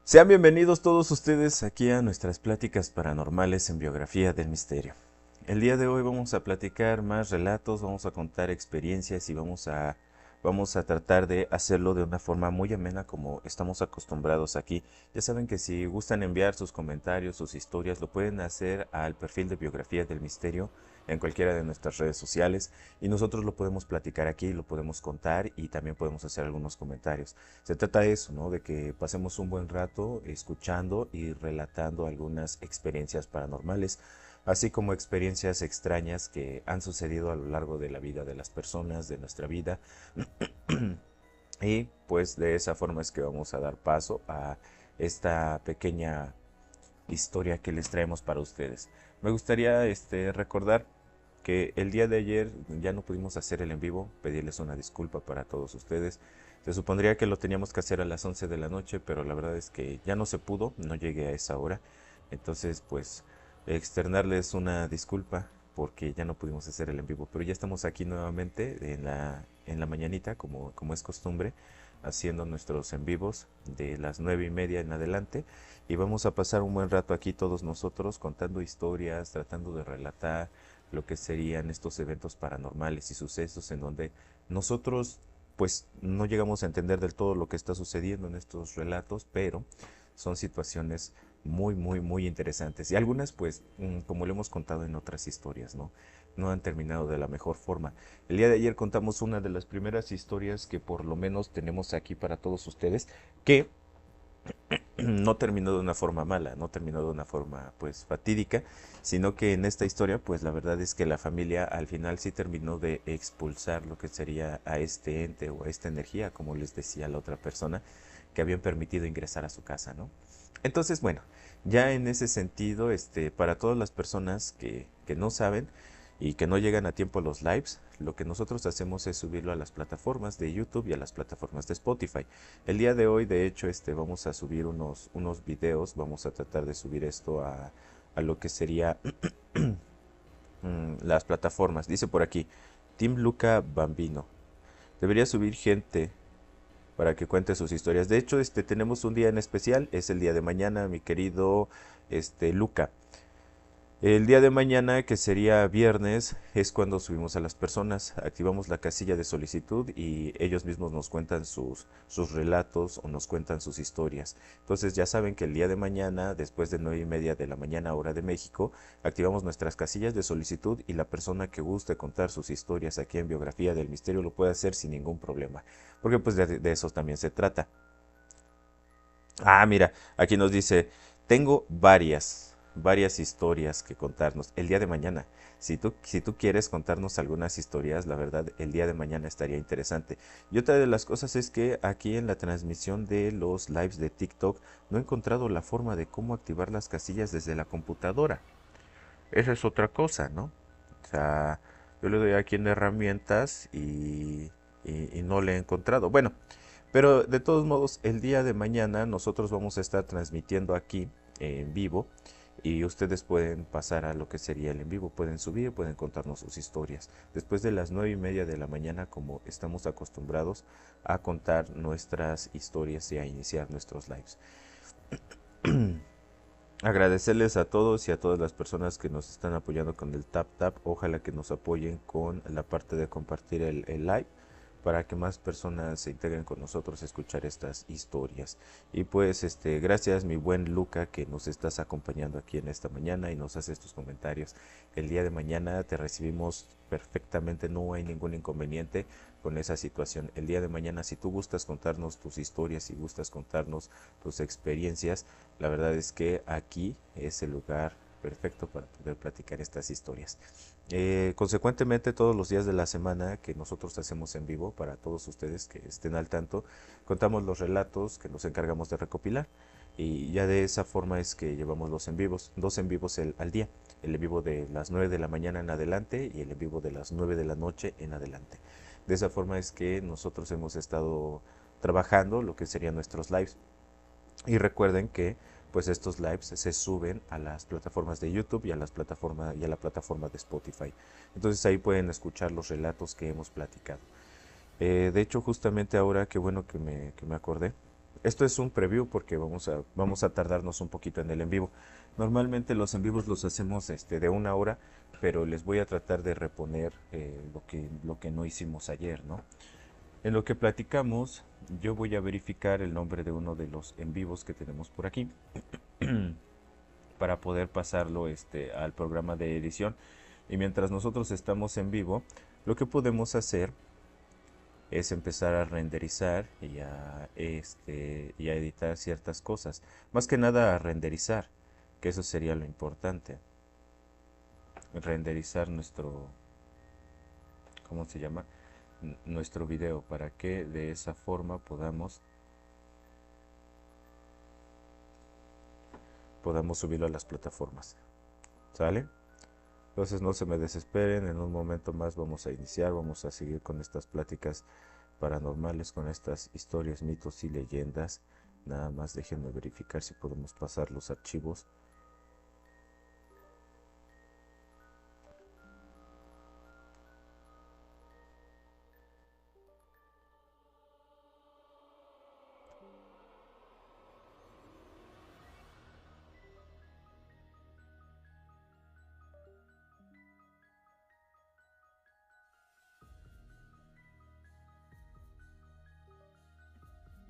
Sean bienvenidos todos ustedes aquí a nuestras pláticas paranormales en Biografía del Misterio. El día de hoy vamos a platicar más relatos, vamos a contar experiencias y vamos a tratar de hacerlo de una forma muy amena como estamos acostumbrados aquí. Ya saben que si gustan enviar sus comentarios, sus historias, lo pueden hacer al perfil de Biografía del Misterio en cualquiera de nuestras redes sociales y nosotros lo podemos platicar aquí, lo podemos contar y también podemos hacer algunos comentarios. Se trata de eso, ¿no? De que pasemos un buen rato escuchando y relatando algunas experiencias paranormales, así como experiencias extrañas que han sucedido a lo largo de la vida de las personas, de nuestra vida. Y pues de esa forma es que vamos a dar paso a esta pequeña historia que les traemos para ustedes. Me gustaría recordar que el día de ayer ya no pudimos hacer el en vivo, pedirles una disculpa para todos ustedes. Se supondría que lo teníamos que hacer a las 11 de la noche, pero la verdad es que ya no se pudo, no llegué a esa hora. Entonces, pues, externarles una disculpa porque ya no pudimos hacer el en vivo, pero ya estamos aquí nuevamente en la mañanita, como es costumbre, haciendo nuestros en vivos de las 9:30 en adelante y vamos a pasar un buen rato aquí todos nosotros contando historias, tratando de relatar lo que serían estos eventos paranormales y sucesos en donde nosotros pues no llegamos a entender del todo lo que está sucediendo en estos relatos, pero son situaciones muy interesantes y algunas pues como lo hemos contado en otras historias, no han terminado de la mejor forma. El día de ayer contamos una de las primeras historias que por lo menos tenemos aquí para todos ustedes, que no terminó de una forma mala, no terminó de una forma pues fatídica, sino que en esta historia pues la verdad es que la familia al final sí terminó de expulsar lo que sería a este ente o a esta energía, como les decía la otra persona, que habían permitido ingresar a su casa, ¿no? Entonces, bueno, ya en ese sentido, para todas las personas que no saben y que no llegan a tiempo a los lives, lo que nosotros hacemos es subirlo a las plataformas de YouTube y a las plataformas de Spotify. El día de hoy, de hecho, vamos a subir unos videos, vamos a tratar de subir esto a lo que sería las plataformas. Dice por aquí, Team Luca Bambino. Debería subir gente para que cuente sus historias. De hecho, tenemos un día en especial, es el día de mañana, mi querido Luca. El día de mañana, que sería viernes, es cuando subimos a las personas, activamos la casilla de solicitud y ellos mismos nos cuentan sus relatos o nos cuentan sus historias. Entonces ya saben que el día de mañana, después de 9:30 de la mañana hora de México, activamos nuestras casillas de solicitud y la persona que guste contar sus historias aquí en Biografía del Misterio lo puede hacer sin ningún problema, porque pues de eso también se trata. Ah, mira, aquí nos dice, tengo varias historias que contarnos el día de mañana. Si tú quieres contarnos algunas historias, la verdad, el día de mañana estaría interesante. Y otra de las cosas es que aquí en la transmisión de los lives de TikTok no he encontrado la forma de cómo activar las casillas desde la computadora. Esa es otra cosa, ¿no? O sea, yo le doy aquí en herramientas y no le he encontrado. Bueno, pero de todos modos, el día de mañana nosotros vamos a estar transmitiendo aquí en vivo y ustedes pueden pasar a lo que sería el en vivo, pueden subir, pueden contarnos sus historias. Después de las 9:30 de la mañana, como estamos acostumbrados a contar nuestras historias y a iniciar nuestros lives. Agradecerles a todos y a todas las personas que nos están apoyando con el tap tap. Ojalá que nos apoyen con la parte de compartir el live para que más personas se integren con nosotros a escuchar estas historias. Y pues gracias mi buen Luca que nos estás acompañando aquí en esta mañana y nos haces tus comentarios. El día de mañana te recibimos perfectamente, no hay ningún inconveniente con esa situación. El día de mañana, si tú gustas contarnos tus historias, si gustas contarnos tus experiencias, la verdad es que aquí es el lugar perfecto para poder platicar estas historias. Consecuentemente, todos los días de la semana que nosotros hacemos en vivo, para todos ustedes que estén al tanto, contamos los relatos que nos encargamos de recopilar. Y ya de esa forma es que llevamos los en vivos, dos en vivos al día, el en vivo de las 9 de la mañana en adelante y el en vivo de las 9 de la noche en adelante. De esa forma es que nosotros hemos estado trabajando lo que serían nuestros lives. Y recuerden que pues estos lives se suben a las plataformas de YouTube y a la plataforma de Spotify. Entonces ahí pueden escuchar los relatos que hemos platicado. De hecho, justamente ahora, qué bueno que me acordé. Esto es un preview porque vamos a tardarnos un poquito en el en vivo. Normalmente los en vivos los hacemos de 1 hora, pero les voy a tratar de reponer lo que no hicimos ayer, ¿no? En lo que platicamos, yo voy a verificar el nombre de uno de los en vivos que tenemos por aquí para poder pasarlo al programa de edición. Y mientras nosotros estamos en vivo, lo que podemos hacer es empezar a renderizar y a editar ciertas cosas. Más que nada a renderizar, que eso sería lo importante. Renderizar ¿cómo se llama? Nuestro video para que de esa forma podamos subirlo a las plataformas. ¿Sale? Entonces no se me desesperen, en un momento más vamos a iniciar, vamos a seguir con estas pláticas paranormales, con estas historias, mitos y leyendas. Nada más déjenme verificar si podemos pasar los archivos.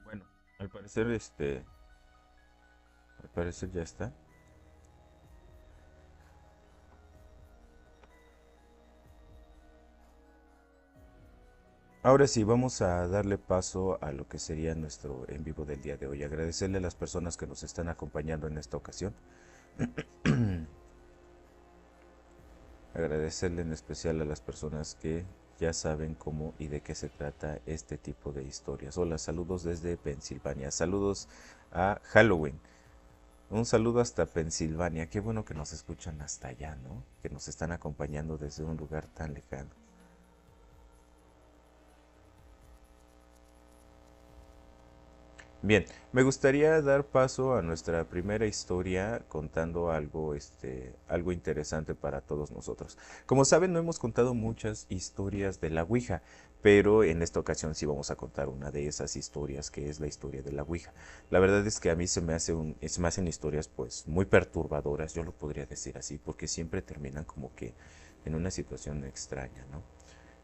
Bueno, al parecer al parecer ya está. Ahora sí, vamos a darle paso a lo que sería nuestro en vivo del día de hoy. Agradecerle a las personas que nos están acompañando en esta ocasión. Agradecerle en especial a las personas que ya saben cómo y de qué se trata este tipo de historias. Hola, saludos desde Pensilvania. Saludos a Halloween. Un saludo hasta Pensilvania. Qué bueno que nos escuchan hasta allá, ¿no? Que nos están acompañando desde un lugar tan lejano. Bien, me gustaría dar paso a nuestra primera historia contando algo interesante para todos nosotros. Como saben, no hemos contado muchas historias de la Ouija, pero en esta ocasión sí vamos a contar una de esas historias, que es la historia de la Ouija. La verdad es que a mí se me hacen historias pues muy perturbadoras, yo lo podría decir así, porque siempre terminan como que en una situación extraña, ¿no?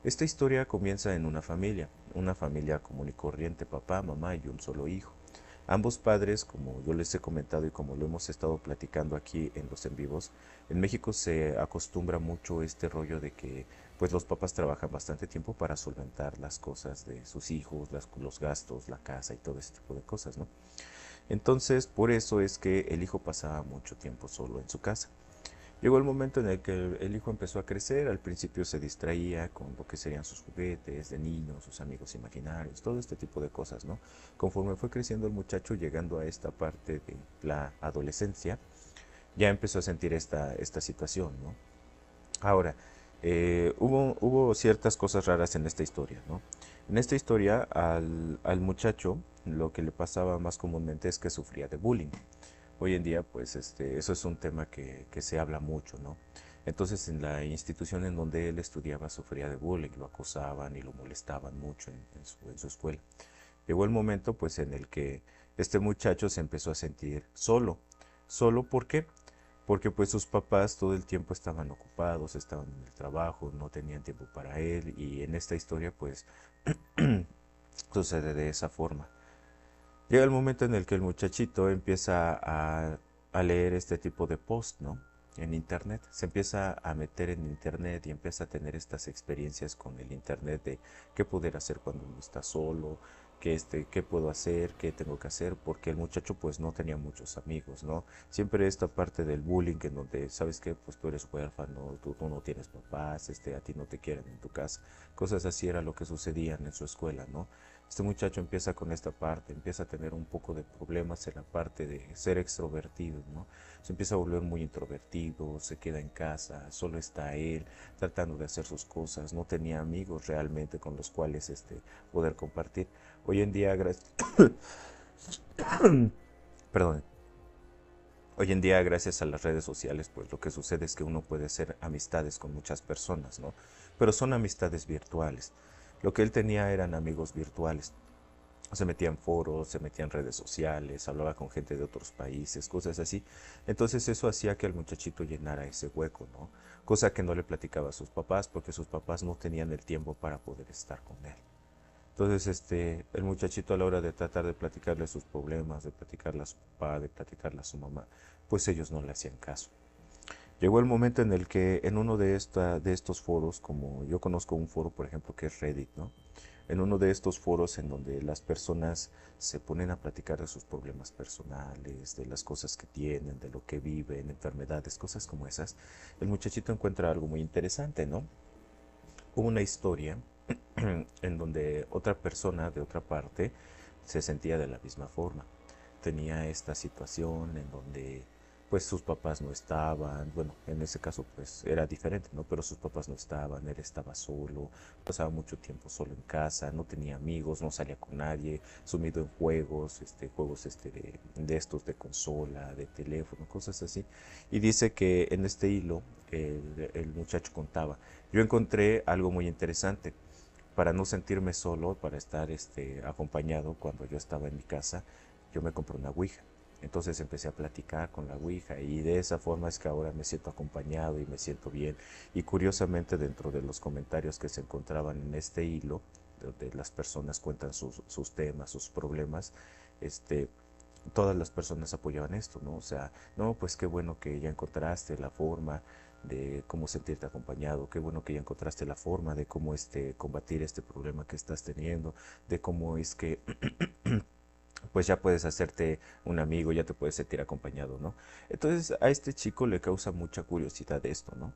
Esta historia comienza en una familia común y corriente, papá, mamá y un solo hijo. Ambos padres, como yo les he comentado y como lo hemos estado platicando aquí en los en vivos, en México se acostumbra mucho este rollo de que pues los papás trabajan bastante tiempo para solventar las cosas de sus hijos, los gastos, la casa y todo ese tipo de cosas, ¿no? Entonces, por eso es que el hijo pasaba mucho tiempo solo en su casa. Llegó el momento en el que el hijo empezó a crecer, al principio se distraía con lo que serían sus juguetes de niños, sus amigos imaginarios, todo este tipo de cosas, ¿no? Conforme fue creciendo el muchacho, llegando a esta parte de la adolescencia, ya empezó a sentir esta situación, ¿no? Ahora, hubo ciertas cosas raras en esta historia, ¿no? En esta historia, al muchacho, lo que le pasaba más comúnmente es que sufría de bullying. Hoy en día, pues, eso es un tema que se habla mucho, ¿no? Entonces, en la institución en donde él estudiaba, sufría de bullying, lo acosaban y lo molestaban mucho en su escuela. Llegó el momento, pues, en el que este muchacho se empezó a sentir solo. ¿Solo por qué? Porque, pues, sus papás todo el tiempo estaban ocupados, estaban en el trabajo, no tenían tiempo para él, y en esta historia, pues, sucede de esa forma. Llega el momento en el que el muchachito empieza a leer este tipo de post, ¿no? En internet. Se empieza a meter en internet y empieza a tener estas experiencias con el internet de qué poder hacer cuando uno está solo, qué puedo hacer, qué tengo que hacer, porque el muchacho pues no tenía muchos amigos, ¿no? Siempre esta parte del bullying en donde, ¿sabes qué? Pues tú eres huérfano, tú no tienes papás, a ti no te quieren en tu casa. Cosas así era lo que sucedían en su escuela, ¿no? Este muchacho empieza con esta parte, empieza a tener un poco de problemas en la parte de ser extrovertido, ¿no? Se empieza a volver muy introvertido, se queda en casa, solo está él, tratando de hacer sus cosas, no tenía amigos realmente con los cuales poder compartir. Hoy en día, perdón, hoy en día, gracias a las redes sociales, pues lo que sucede es que uno puede hacer amistades con muchas personas, ¿no? Pero son amistades virtuales. Lo que él tenía eran amigos virtuales. Se metía en foros, se metía en redes sociales, hablaba con gente de otros países, cosas así. Entonces eso hacía que el muchachito llenara ese hueco, ¿no? Cosa que no le platicaba a sus papás porque sus papás no tenían el tiempo para poder estar con él. Entonces, el muchachito a la hora de tratar de platicarle sus problemas, de platicarle a su papá, de platicarle a su mamá, pues ellos no le hacían caso. Llegó el momento en el que en uno de estos foros, como yo conozco un foro, por ejemplo, que es Reddit, ¿no? En uno de estos foros en donde las personas se ponen a platicar de sus problemas personales, de las cosas que tienen, de lo que viven, enfermedades, cosas como esas, el muchachito encuentra algo muy interesante, ¿no? Hubo una historia en donde otra persona de otra parte se sentía de la misma forma. Tenía esta situación en donde pues sus papás no estaban, bueno, en ese caso pues era diferente, ¿no? Pero sus papás no estaban, él estaba solo, pasaba mucho tiempo solo en casa, no tenía amigos, no salía con nadie, sumido en juegos, juegos de estos de consola, de teléfono, cosas así. Y dice que en este hilo el muchacho contaba, yo encontré algo muy interesante para no sentirme solo, para estar acompañado cuando yo estaba en mi casa, yo me compré una ouija. Entonces empecé a platicar con la ouija y de esa forma es que ahora me siento acompañado y me siento bien. Y curiosamente dentro de los comentarios que se encontraban en este hilo, donde las personas cuentan sus temas, sus problemas, este, todas las personas apoyaban esto, ¿no? O sea, no, pues qué bueno que ya encontraste la forma de cómo sentirte acompañado, qué bueno que ya encontraste la forma de cómo combatir este problema que estás teniendo, de cómo es que pues ya puedes hacerte un amigo, ya te puedes sentir acompañado, ¿no? Entonces a este chico le causa mucha curiosidad esto, ¿no?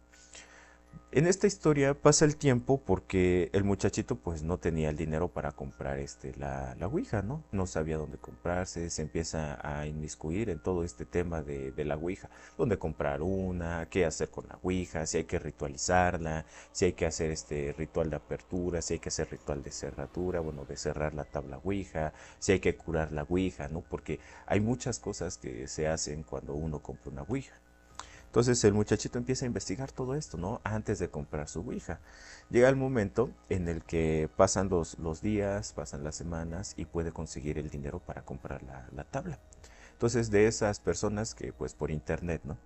En esta historia pasa el tiempo porque el muchachito pues no tenía el dinero para comprar la ouija, ¿no? No sabía dónde comprarse, se empieza a inmiscuir en todo este tema de la ouija, dónde comprar una, qué hacer con la ouija, si hay que ritualizarla, si hay que hacer este ritual de apertura, si hay que hacer ritual de cerradura, bueno, de cerrar la tabla ouija, si hay que curar la ouija, ¿no? Porque hay muchas cosas que se hacen cuando uno compra una ouija. Entonces el muchachito empieza a investigar todo esto, ¿no? Antes de comprar su ouija. Llega el momento en el que pasan los días, pasan las semanas y puede conseguir el dinero para comprar la tabla. Entonces de esas personas que pues por internet, ¿no?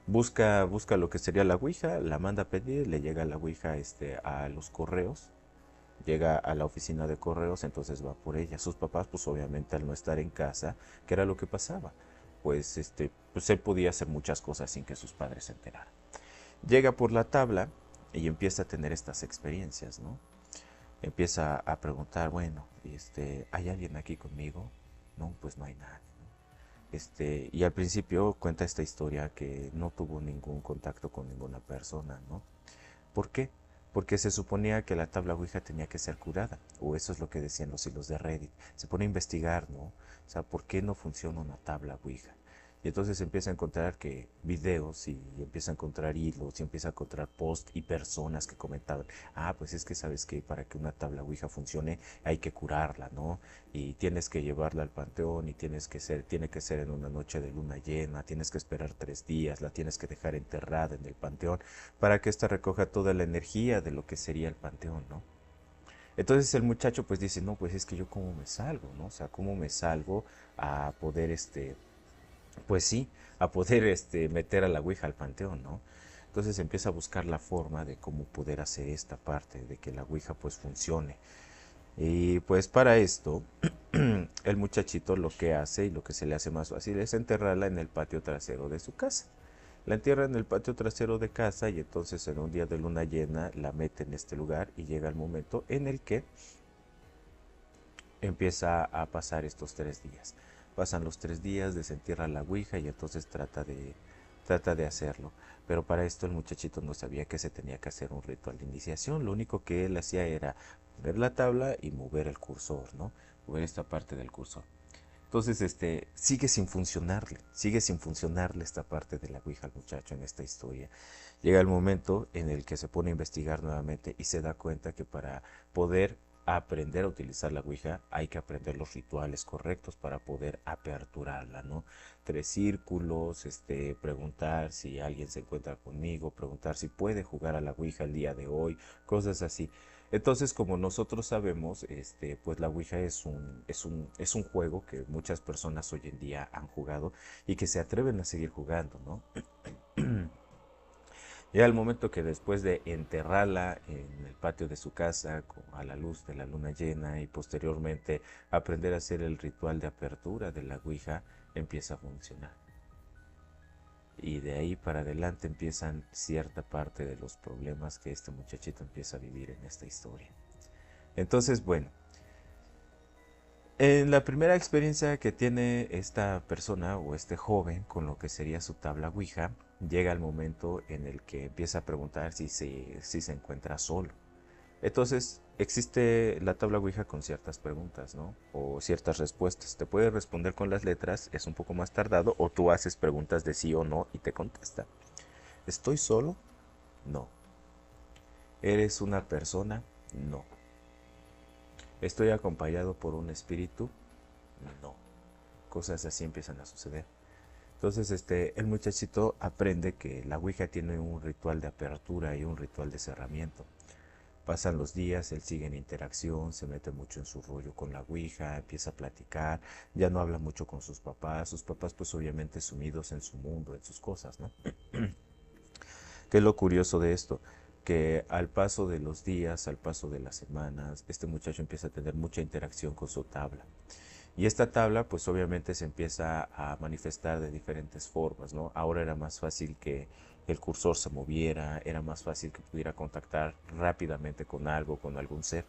Busca lo que sería la ouija, la manda a pedir, le llega la ouija a los correos, llega a la oficina de correos, entonces va por ella. Sus papás, pues obviamente al no estar en casa, ¿qué era lo que pasaba? Pues, pues él podía hacer muchas cosas sin que sus padres se enteraran. Llega por la tabla y empieza a tener estas experiencias, ¿no? Empieza a preguntar, bueno, ¿hay alguien aquí conmigo? No, pues no hay nadie. Y al principio cuenta esta historia que no tuvo ningún contacto con ninguna persona, ¿no? ¿Por qué? Porque se suponía que la tabla Ouija tenía que ser curada, o eso es lo que decían los hilos de Reddit. Se pone a investigar, ¿no? O sea, ¿por qué no funciona una tabla Ouija? Y entonces empieza a encontrar que videos y empieza a encontrar hilos y empieza a encontrar posts y personas que comentaban, pues es que sabes que para que una tabla Ouija funcione hay que curarla, ¿no? Y tienes que llevarla al panteón y tiene que ser en una noche de luna llena, tienes que esperar 3 días, la tienes que dejar enterrada en el panteón para que ésta recoja toda la energía de lo que sería el panteón, ¿no? Entonces el muchacho pues dice, no, pues es que yo cómo me salgo, ¿no? O sea, cómo me salgo a poder, pues sí, a poder meter a la Ouija al panteón, ¿no? Entonces empieza a buscar la forma de cómo poder hacer esta parte, de que la Ouija pues funcione. Y pues para esto, el muchachito lo que hace y lo que se le hace más fácil es enterrarla en el patio trasero de su casa. La entierra en el patio trasero de casa y entonces en un día de luna llena la mete en este lugar y llega el momento en el que empieza a pasar estos 3 días. Pasan los 3 días, desentierra la ouija y entonces trata de hacerlo. Pero para esto el muchachito no sabía que se tenía que hacer un ritual de iniciación. Lo único que él hacía era poner la tabla y mover el cursor, ¿no? Mover esta parte del cursor. Entonces, sigue sin funcionarle esta parte de la ouija al muchacho en esta historia. Llega el momento en el que se pone a investigar nuevamente y se da cuenta que para poder aprender a utilizar la ouija hay que aprender los rituales correctos para poder aperturarla, ¿no? 3 círculos, preguntar si alguien se encuentra conmigo, preguntar si puede jugar a la ouija el día de hoy, cosas así. Entonces, como nosotros sabemos, pues la Ouija es un juego que muchas personas hoy en día han jugado y que se atreven a seguir jugando, ¿no? Ya al momento que después de enterrarla en el patio de su casa a la luz de la luna llena y posteriormente aprender a hacer el ritual de apertura de la Ouija, empieza a funcionar. Y de ahí para adelante empiezan cierta parte de los problemas que este muchachito empieza a vivir en esta historia. Entonces, bueno, en la primera experiencia que tiene esta persona o este joven con lo que sería su tabla Ouija, llega el momento en el que empieza a preguntar si se encuentra solo. Entonces, existe la tabla Ouija con ciertas preguntas, ¿no? O ciertas respuestas. Te puede responder con las letras, es un poco más tardado, o tú haces preguntas de sí o no y te contesta. ¿Estoy solo? No. ¿Eres una persona? No. ¿Estoy acompañado por un espíritu? No. Cosas así empiezan a suceder. Entonces, el muchachito aprende que la Ouija tiene un ritual de apertura y un ritual de cerramiento. Pasan los días, él sigue en interacción, se mete mucho en su rollo con la Ouija, empieza a platicar, ya no habla mucho con sus papás pues obviamente sumidos en su mundo, en sus cosas, ¿no? ¿Qué es lo curioso de esto? Que al paso de los días, al paso de las semanas, este muchacho empieza a tener mucha interacción con su tabla. Y esta tabla, pues obviamente se empieza a manifestar de diferentes formas, ¿no? Ahora era más fácil que el cursor se moviera, era más fácil que pudiera contactar rápidamente con algo, con algún ser.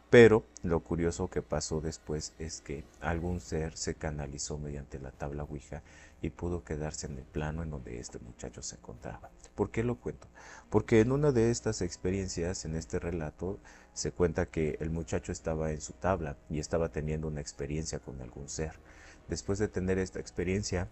Pero lo curioso que pasó después es que algún ser se canalizó mediante la tabla Ouija y pudo quedarse en el plano en donde este muchacho se encontraba. ¿Por qué lo cuento? Porque en una de estas experiencias, en este relato, se cuenta que el muchacho estaba en su tabla y estaba teniendo una experiencia con algún ser. Después de tener esta experiencia,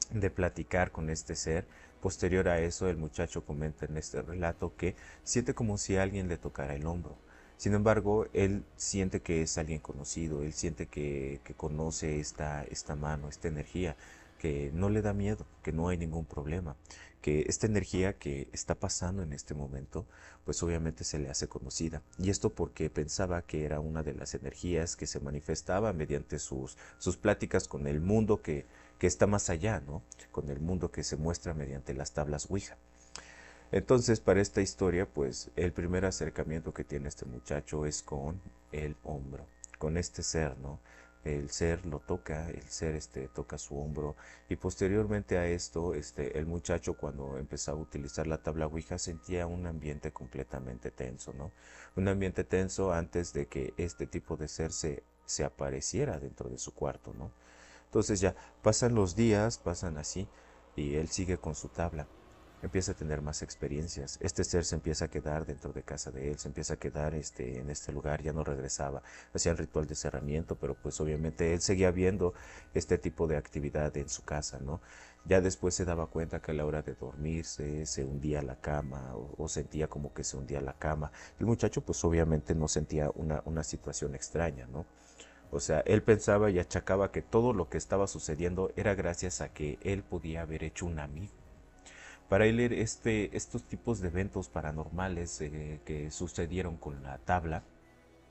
de platicar con este ser, posterior a eso el muchacho comenta en este relato que siente como si alguien le tocara el hombro. Sin embargo, él siente que es alguien conocido, él siente que conoce esta mano, esta energía, que no le da miedo, que no hay ningún problema, que esta energía que está pasando en este momento, pues obviamente se le hace conocida. Y esto porque pensaba que era una de las energías que se manifestaba mediante sus pláticas con el mundo que está más allá, ¿no? Con el mundo que se muestra mediante las tablas Ouija. Entonces, para esta historia, pues el primer acercamiento que tiene este muchacho es con el hombro, con este ser, ¿no? El ser lo toca, el ser toca su hombro y posteriormente a esto, el muchacho cuando empezó a utilizar la tabla Ouija sentía un ambiente completamente tenso, ¿no? Un ambiente tenso antes de que este tipo de ser se apareciera dentro de su cuarto, ¿no? Entonces ya pasan los días, pasan así y él sigue con su tabla empieza a tener más experiencias. Este ser se empieza a quedar dentro de casa de él, se empieza a quedar en este lugar, ya no regresaba. Hacía el ritual de cerramiento, pero pues obviamente él seguía viendo este tipo de actividad en su casa, ¿no? Ya después se daba cuenta que a la hora de dormirse se hundía la cama o sentía como que se hundía la cama. El muchacho pues obviamente no sentía una situación extraña, ¿no? O sea, él pensaba y achacaba que todo lo que estaba sucediendo era gracias a que él podía haber hecho un amigo. Para él estos tipos de eventos paranormales que sucedieron con la tabla,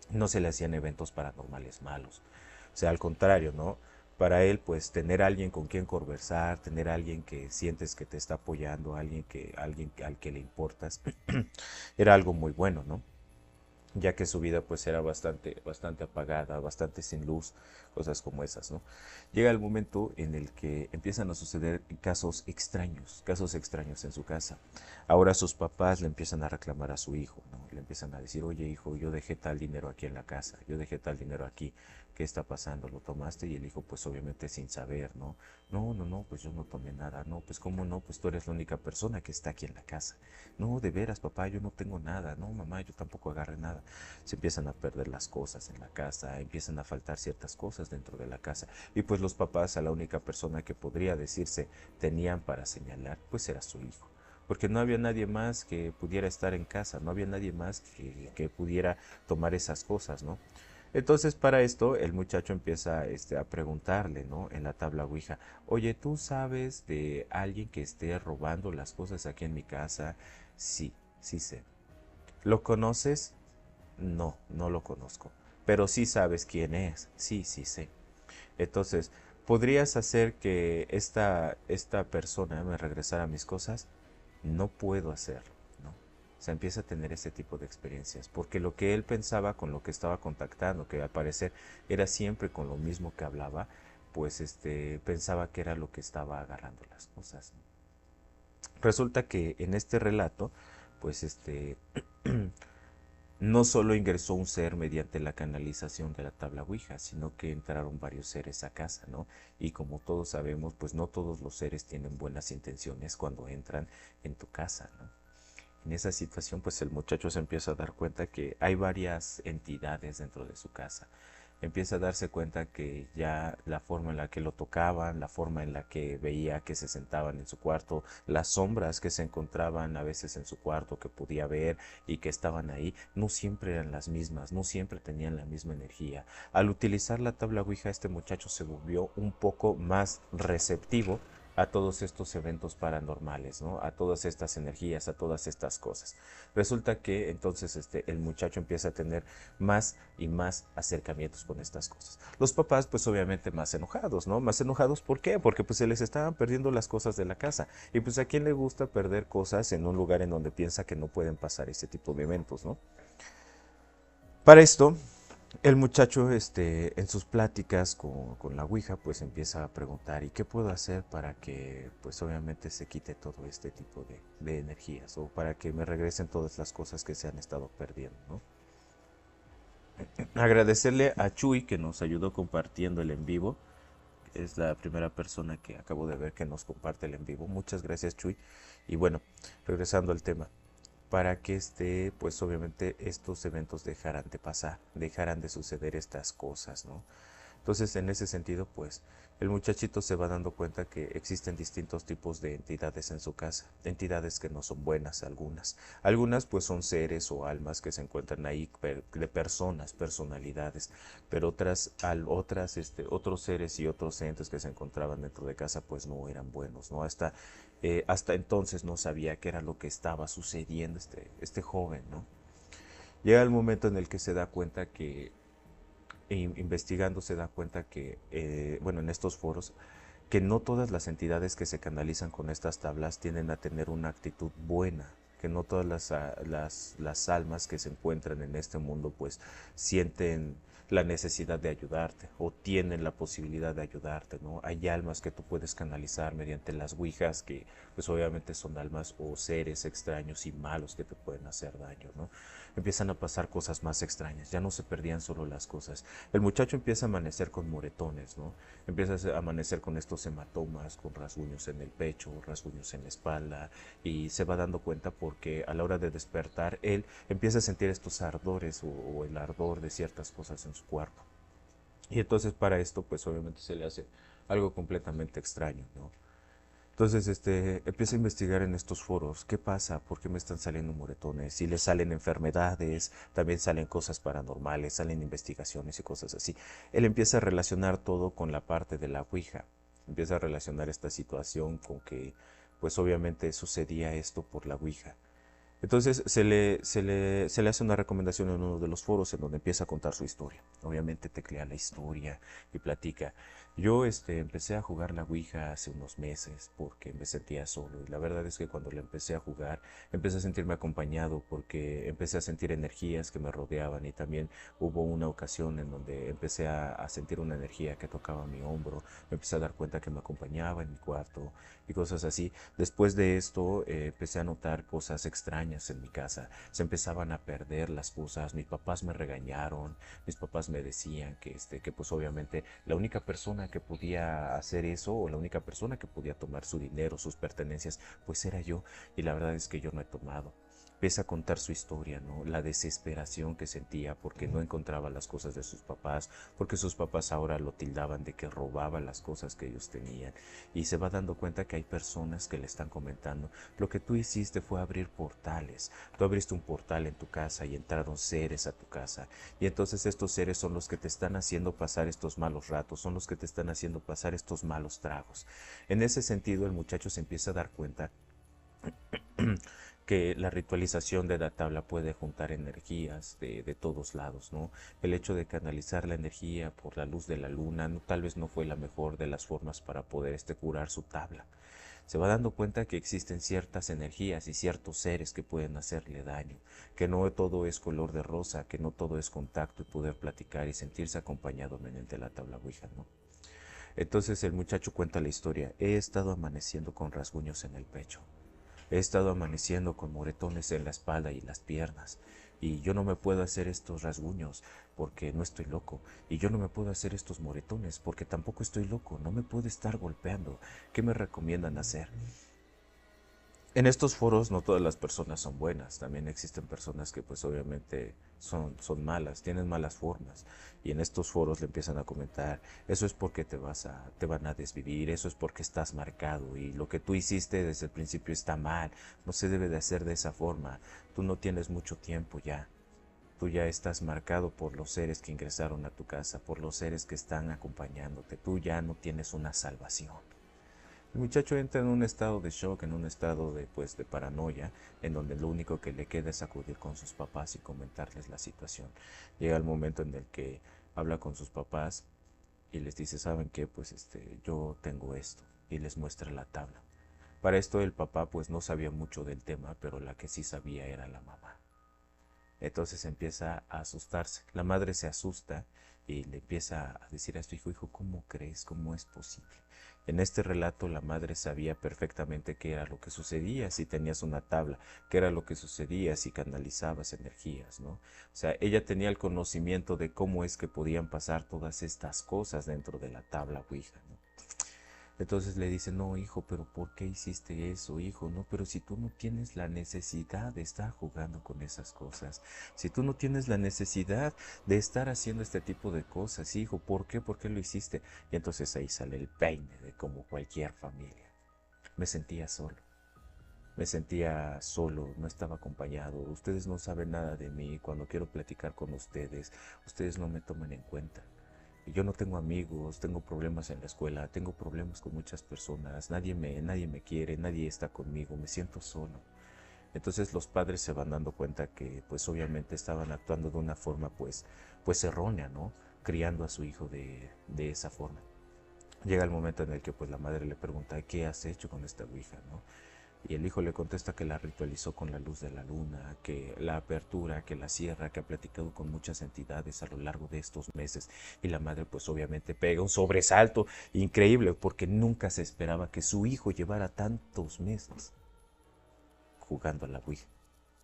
no se le hacían eventos paranormales malos. O sea, al contrario, ¿no? Para él, pues tener a alguien con quien conversar, tener a alguien que sientes que te está apoyando, alguien al que le importas, era algo muy bueno, ¿no? Ya que su vida pues era bastante apagada, bastante sin luz, cosas como esas, ¿no? Llega el momento en el que empiezan a suceder casos extraños en su casa. Ahora sus papás le empiezan a reclamar a su hijo, ¿no? Le empiezan a decir, oye hijo, yo dejé tal dinero aquí en la casa, yo dejé tal dinero aquí, ¿qué está pasando? ¿Lo tomaste? Y el hijo pues obviamente sin saber, ¿no? No, no, no, pues yo no tomé nada, no, pues cómo no, pues tú eres la única persona que está aquí en la casa. No, de veras, papá, yo no tengo nada, no, mamá, yo tampoco agarré nada. Se empiezan a perder las cosas en la casa, empiezan a faltar ciertas cosas dentro de la casa. Y pues los papás a la única persona que podría decirse tenían para señalar, pues era su hijo. Porque no había nadie más que pudiera estar en casa, no había nadie más que pudiera tomar esas cosas, ¿no? Entonces para esto el muchacho empieza a preguntarle, ¿no? En la tabla Ouija, oye, ¿tú sabes de alguien que esté robando las cosas aquí en mi casa? Sí, sí sé. ¿Lo conoces? No, no lo conozco. Pero sí sabes quién es. Sí, sí sé. Entonces, ¿podrías hacer que esta persona me regresara mis cosas? No puedo hacerlo, ¿no? O sea, empieza a tener ese tipo de experiencias, porque lo que él pensaba con lo que estaba contactando, que al parecer era siempre con lo mismo que hablaba, pues pensaba que era lo que estaba agarrando las cosas, ¿no? Resulta que en este relato, pues no solo ingresó un ser mediante la canalización de la tabla Ouija, sino que entraron varios seres a casa, ¿no? Y como todos sabemos, pues no todos los seres tienen buenas intenciones cuando entran en tu casa, ¿no? En esa situación, pues el muchacho se empieza a dar cuenta que hay varias entidades dentro de su casa. Empieza a darse cuenta que ya la forma en la que lo tocaban, la forma en la que veía que se sentaban en su cuarto, las sombras que se encontraban a veces en su cuarto que podía ver y que estaban ahí, no siempre eran las mismas, no siempre tenían la misma energía. Al utilizar la tabla Ouija, este muchacho se volvió un poco más receptivo a todos estos eventos paranormales, ¿no? A todas estas energías, a todas estas cosas. Resulta que entonces el muchacho empieza a tener más y más acercamientos con estas cosas. Los papás pues obviamente más enojados, ¿no? Más enojados, ¿por qué? Porque pues se les estaban perdiendo las cosas de la casa. Y pues a quién le gusta perder cosas en un lugar en donde piensa que no pueden pasar ese tipo de eventos, ¿no? Para esto, el muchacho, en sus pláticas con la Ouija, pues empieza a preguntar, ¿y qué puedo hacer para que, pues obviamente se quite todo este tipo de energías o para que me regresen todas las cosas que se han estado perdiendo, ¿no? Agradecerle a Chuy que nos ayudó compartiendo el en vivo. Es la primera persona que acabo de ver que nos comparte el en vivo. Muchas gracias, Chuy. Y bueno, regresando al tema, para que pues obviamente estos eventos dejaran de pasar, dejaran de suceder estas cosas, ¿no? Entonces, en ese sentido, pues, el muchachito se va dando cuenta que existen distintos tipos de entidades en su casa, entidades que no son buenas, algunas. Algunas, pues, son seres o almas que se encuentran ahí de personas, personalidades, pero otros seres y otros entes que se encontraban dentro de casa, pues, no eran buenos, ¿no? Hasta entonces no sabía qué era lo que estaba sucediendo este joven, ¿no? Llega el momento en el que se da cuenta que investigando se da cuenta que, bueno, en estos foros, que no todas las entidades que se canalizan con estas tablas tienden a tener una actitud buena, que no todas las almas que se encuentran en este mundo pues sienten la necesidad de ayudarte o tienen la posibilidad de ayudarte, ¿no? Hay almas que tú puedes canalizar mediante las ouijas que pues obviamente son almas o seres extraños y malos que te pueden hacer daño, ¿no? Empiezan a pasar cosas más extrañas, ya no se perdían solo las cosas. El muchacho empieza a amanecer con moretones, ¿no? Empieza a amanecer con estos hematomas, con rasguños en el pecho, rasguños en la espalda, y se va dando cuenta porque a la hora de despertar él empieza a sentir estos ardores o el ardor de ciertas cosas en su cuerpo. Y entonces para esto pues obviamente se le hace algo completamente extraño, ¿no? Entonces, empieza a investigar en estos foros, ¿qué pasa? ¿Por qué me están saliendo moretones? Si le salen enfermedades, también salen cosas paranormales, salen investigaciones y cosas así. Él empieza a relacionar todo con la parte de la Ouija. Empieza a relacionar esta situación con que, pues obviamente sucedía esto por la Ouija. Entonces se le hace una recomendación en uno de los foros en donde empieza a contar su historia. Obviamente teclea la historia y platica. Yo empecé a jugar la Ouija hace unos meses porque me sentía solo. Y la verdad es que cuando la empecé a jugar, empecé a sentirme acompañado porque empecé a sentir energías que me rodeaban. Y también hubo una ocasión en donde empecé a sentir una energía que tocaba mi hombro. Me empecé a dar cuenta que me acompañaba en mi cuarto y cosas así. Después de esto empecé a notar cosas extrañas en mi casa. Se empezaban a perder las cosas. Mis papás me regañaron. Mis papás me decían que pues obviamente la única persona que podía hacer eso o la única persona que podía tomar su dinero, sus pertenencias, pues era yo. Y la verdad es que yo no he tomado. Empieza a contar su historia, ¿no? La desesperación que sentía porque no encontraba las cosas de sus papás, porque sus papás ahora lo tildaban de que robaba las cosas que ellos tenían. Y se va dando cuenta que hay personas que le están comentando, lo que tú hiciste fue abrir portales. Tú abriste un portal en tu casa y entraron seres a tu casa. Y entonces estos seres son los que te están haciendo pasar estos malos ratos, son los que te están haciendo pasar estos malos tragos. En ese sentido, el muchacho se empieza a dar cuenta que la ritualización de la tabla puede juntar energías de todos lados, ¿no? El hecho de canalizar la energía por la luz de la luna tal vez no fue la mejor de las formas para poder curar su tabla. Se va dando cuenta que existen ciertas energías y ciertos seres que pueden hacerle daño, que no todo es color de rosa, que no todo es contacto y poder platicar y sentirse acompañado mediante la tabla Ouija, ¿no? Entonces el muchacho cuenta la historia. He estado amaneciendo con rasguños en el pecho. He estado amaneciendo con moretones en la espalda y las piernas. Y yo no me puedo hacer estos rasguños porque no estoy loco. Y yo no me puedo hacer estos moretones porque tampoco estoy loco. No me puedo estar golpeando. ¿Qué me recomiendan hacer? En estos foros no todas las personas son buenas, también existen personas que pues obviamente son malas, tienen malas formas y en estos foros le empiezan a comentar, eso es porque te van a desvivir, eso es porque estás marcado y lo que tú hiciste desde el principio está mal, no se debe de hacer de esa forma, tú no tienes mucho tiempo ya, tú ya estás marcado por los seres que ingresaron a tu casa, por los seres que están acompañándote, tú ya no tienes una salvación. El muchacho entra en un estado de shock, en un estado de paranoia, en donde lo único que le queda es acudir con sus papás y comentarles la situación. Llega el momento en el que habla con sus papás y les dice, ¿saben qué? Pues yo tengo esto y les muestra la tabla. Para esto el papá pues no sabía mucho del tema, pero la que sí sabía era la mamá. Entonces empieza a asustarse. La madre se asusta y le empieza a decir a su hijo, hijo, ¿cómo crees? ¿Cómo es posible? En este relato la madre sabía perfectamente qué era lo que sucedía si tenías una tabla, qué era lo que sucedía si canalizabas energías, ¿no? O sea, ella tenía el conocimiento de cómo es que podían pasar todas estas cosas dentro de la tabla Ouija, ¿no? Entonces le dice, no, hijo, pero ¿por qué hiciste eso, hijo? No, pero si tú no tienes la necesidad de estar jugando con esas cosas, si tú no tienes la necesidad de estar haciendo este tipo de cosas, hijo, ¿por qué? ¿Por qué lo hiciste? Y entonces ahí sale el peine de como cualquier familia. Me sentía solo. Me sentía solo, no estaba acompañado. Ustedes no saben nada de mí. Cuando quiero platicar con ustedes, ustedes no me toman en cuenta. Yo no tengo amigos, tengo problemas en la escuela, tengo problemas con muchas personas, nadie me quiere, nadie está conmigo, me siento solo. Entonces los padres se van dando cuenta que pues obviamente estaban actuando de una forma pues errónea, ¿no? Criando a su hijo de esa forma. Llega el momento en el que pues la madre le pregunta, ¿qué has hecho con esta ouija, no? Y el hijo le contesta que la ritualizó con la luz de la luna, que la apertura, que la cierra, que ha platicado con muchas entidades a lo largo de estos meses. Y la madre pues obviamente pega un sobresalto increíble porque nunca se esperaba que su hijo llevara tantos meses jugando a la Ouija,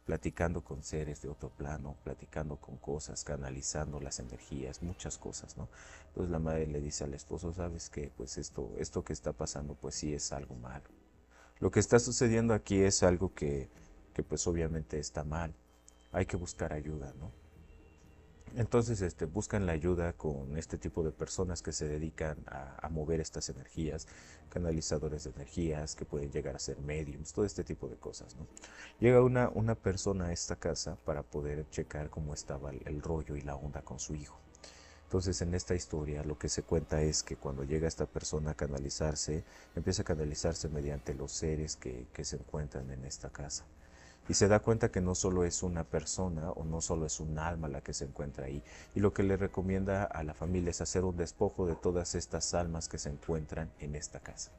platicando con seres de otro plano, platicando con cosas, canalizando las energías, muchas cosas, ¿no? Entonces la madre le dice al esposo, ¿sabes qué? Pues esto que está pasando pues sí es algo malo. Lo que está sucediendo aquí es algo que pues obviamente está mal. Hay que buscar ayuda, ¿no? Entonces buscan la ayuda con este tipo de personas que se dedican a mover estas energías, canalizadores de energías, que pueden llegar a ser mediums, todo este tipo de cosas, ¿no? Llega una persona a esta casa para poder checar cómo estaba el rollo y la onda con su hijo. Entonces en esta historia lo que se cuenta es que cuando llega esta persona a canalizarse, empieza a canalizarse mediante los seres que se encuentran en esta casa. Y se da cuenta que no solo es una persona o no solo es un alma la que se encuentra ahí. Y lo que le recomienda a la familia es hacer un despojo de todas estas almas que se encuentran en esta casa.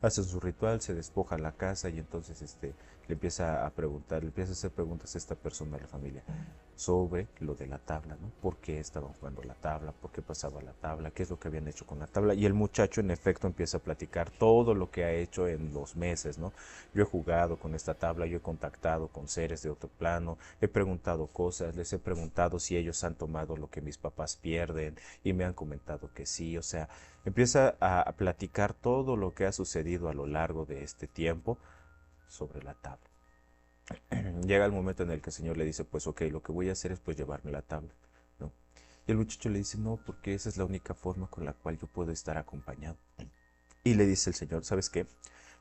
Hacen su ritual, se despoja la casa y entonces le empieza a preguntar, le empieza a hacer preguntas a esta persona de la familia sobre lo de la tabla, ¿no? ¿Por qué estaban jugando la tabla? ¿Por qué pasaba la tabla? ¿Qué es lo que habían hecho con la tabla? Y el muchacho en efecto empieza a platicar todo lo que ha hecho en los meses, ¿no? Yo he jugado con esta tabla, yo he contactado con seres de otro plano, he preguntado cosas, les he preguntado si ellos han tomado lo que mis papás pierden y me han comentado que sí, o sea, empieza a platicar todo lo que ha sucedido a lo largo de este tiempo sobre la tabla. Llega el momento en el que el Señor le dice, pues ok, lo que voy a hacer es pues llevarme la tabla, ¿no? Y el muchacho le dice, no, porque esa es la única forma con la cual yo puedo estar acompañado. Y le dice el Señor, ¿sabes qué?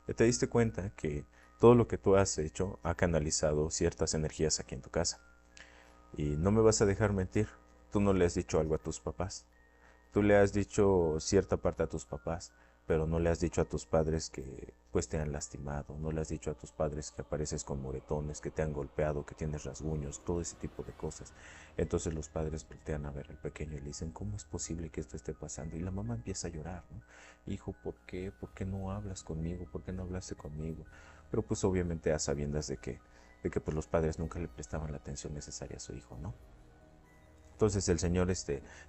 ¿Ya te diste cuenta que todo lo que tú has hecho ha canalizado ciertas energías aquí en tu casa? Y no me vas a dejar mentir, tú no le has dicho algo a tus papás. Tú le has dicho cierta parte a tus papás, pero no le has dicho a tus padres que pues te han lastimado, no le has dicho a tus padres que apareces con moretones, que te han golpeado, que tienes rasguños, todo ese tipo de cosas. Entonces los padres voltean a ver al pequeño y le dicen, ¿cómo es posible que esto esté pasando? Y la mamá empieza a llorar, ¿no? Hijo, ¿por qué? ¿Por qué no hablas conmigo? ¿Por qué no hablaste conmigo? Pero pues obviamente a sabiendas de que pues los padres nunca le prestaban la atención necesaria a su hijo, ¿no? Entonces el señor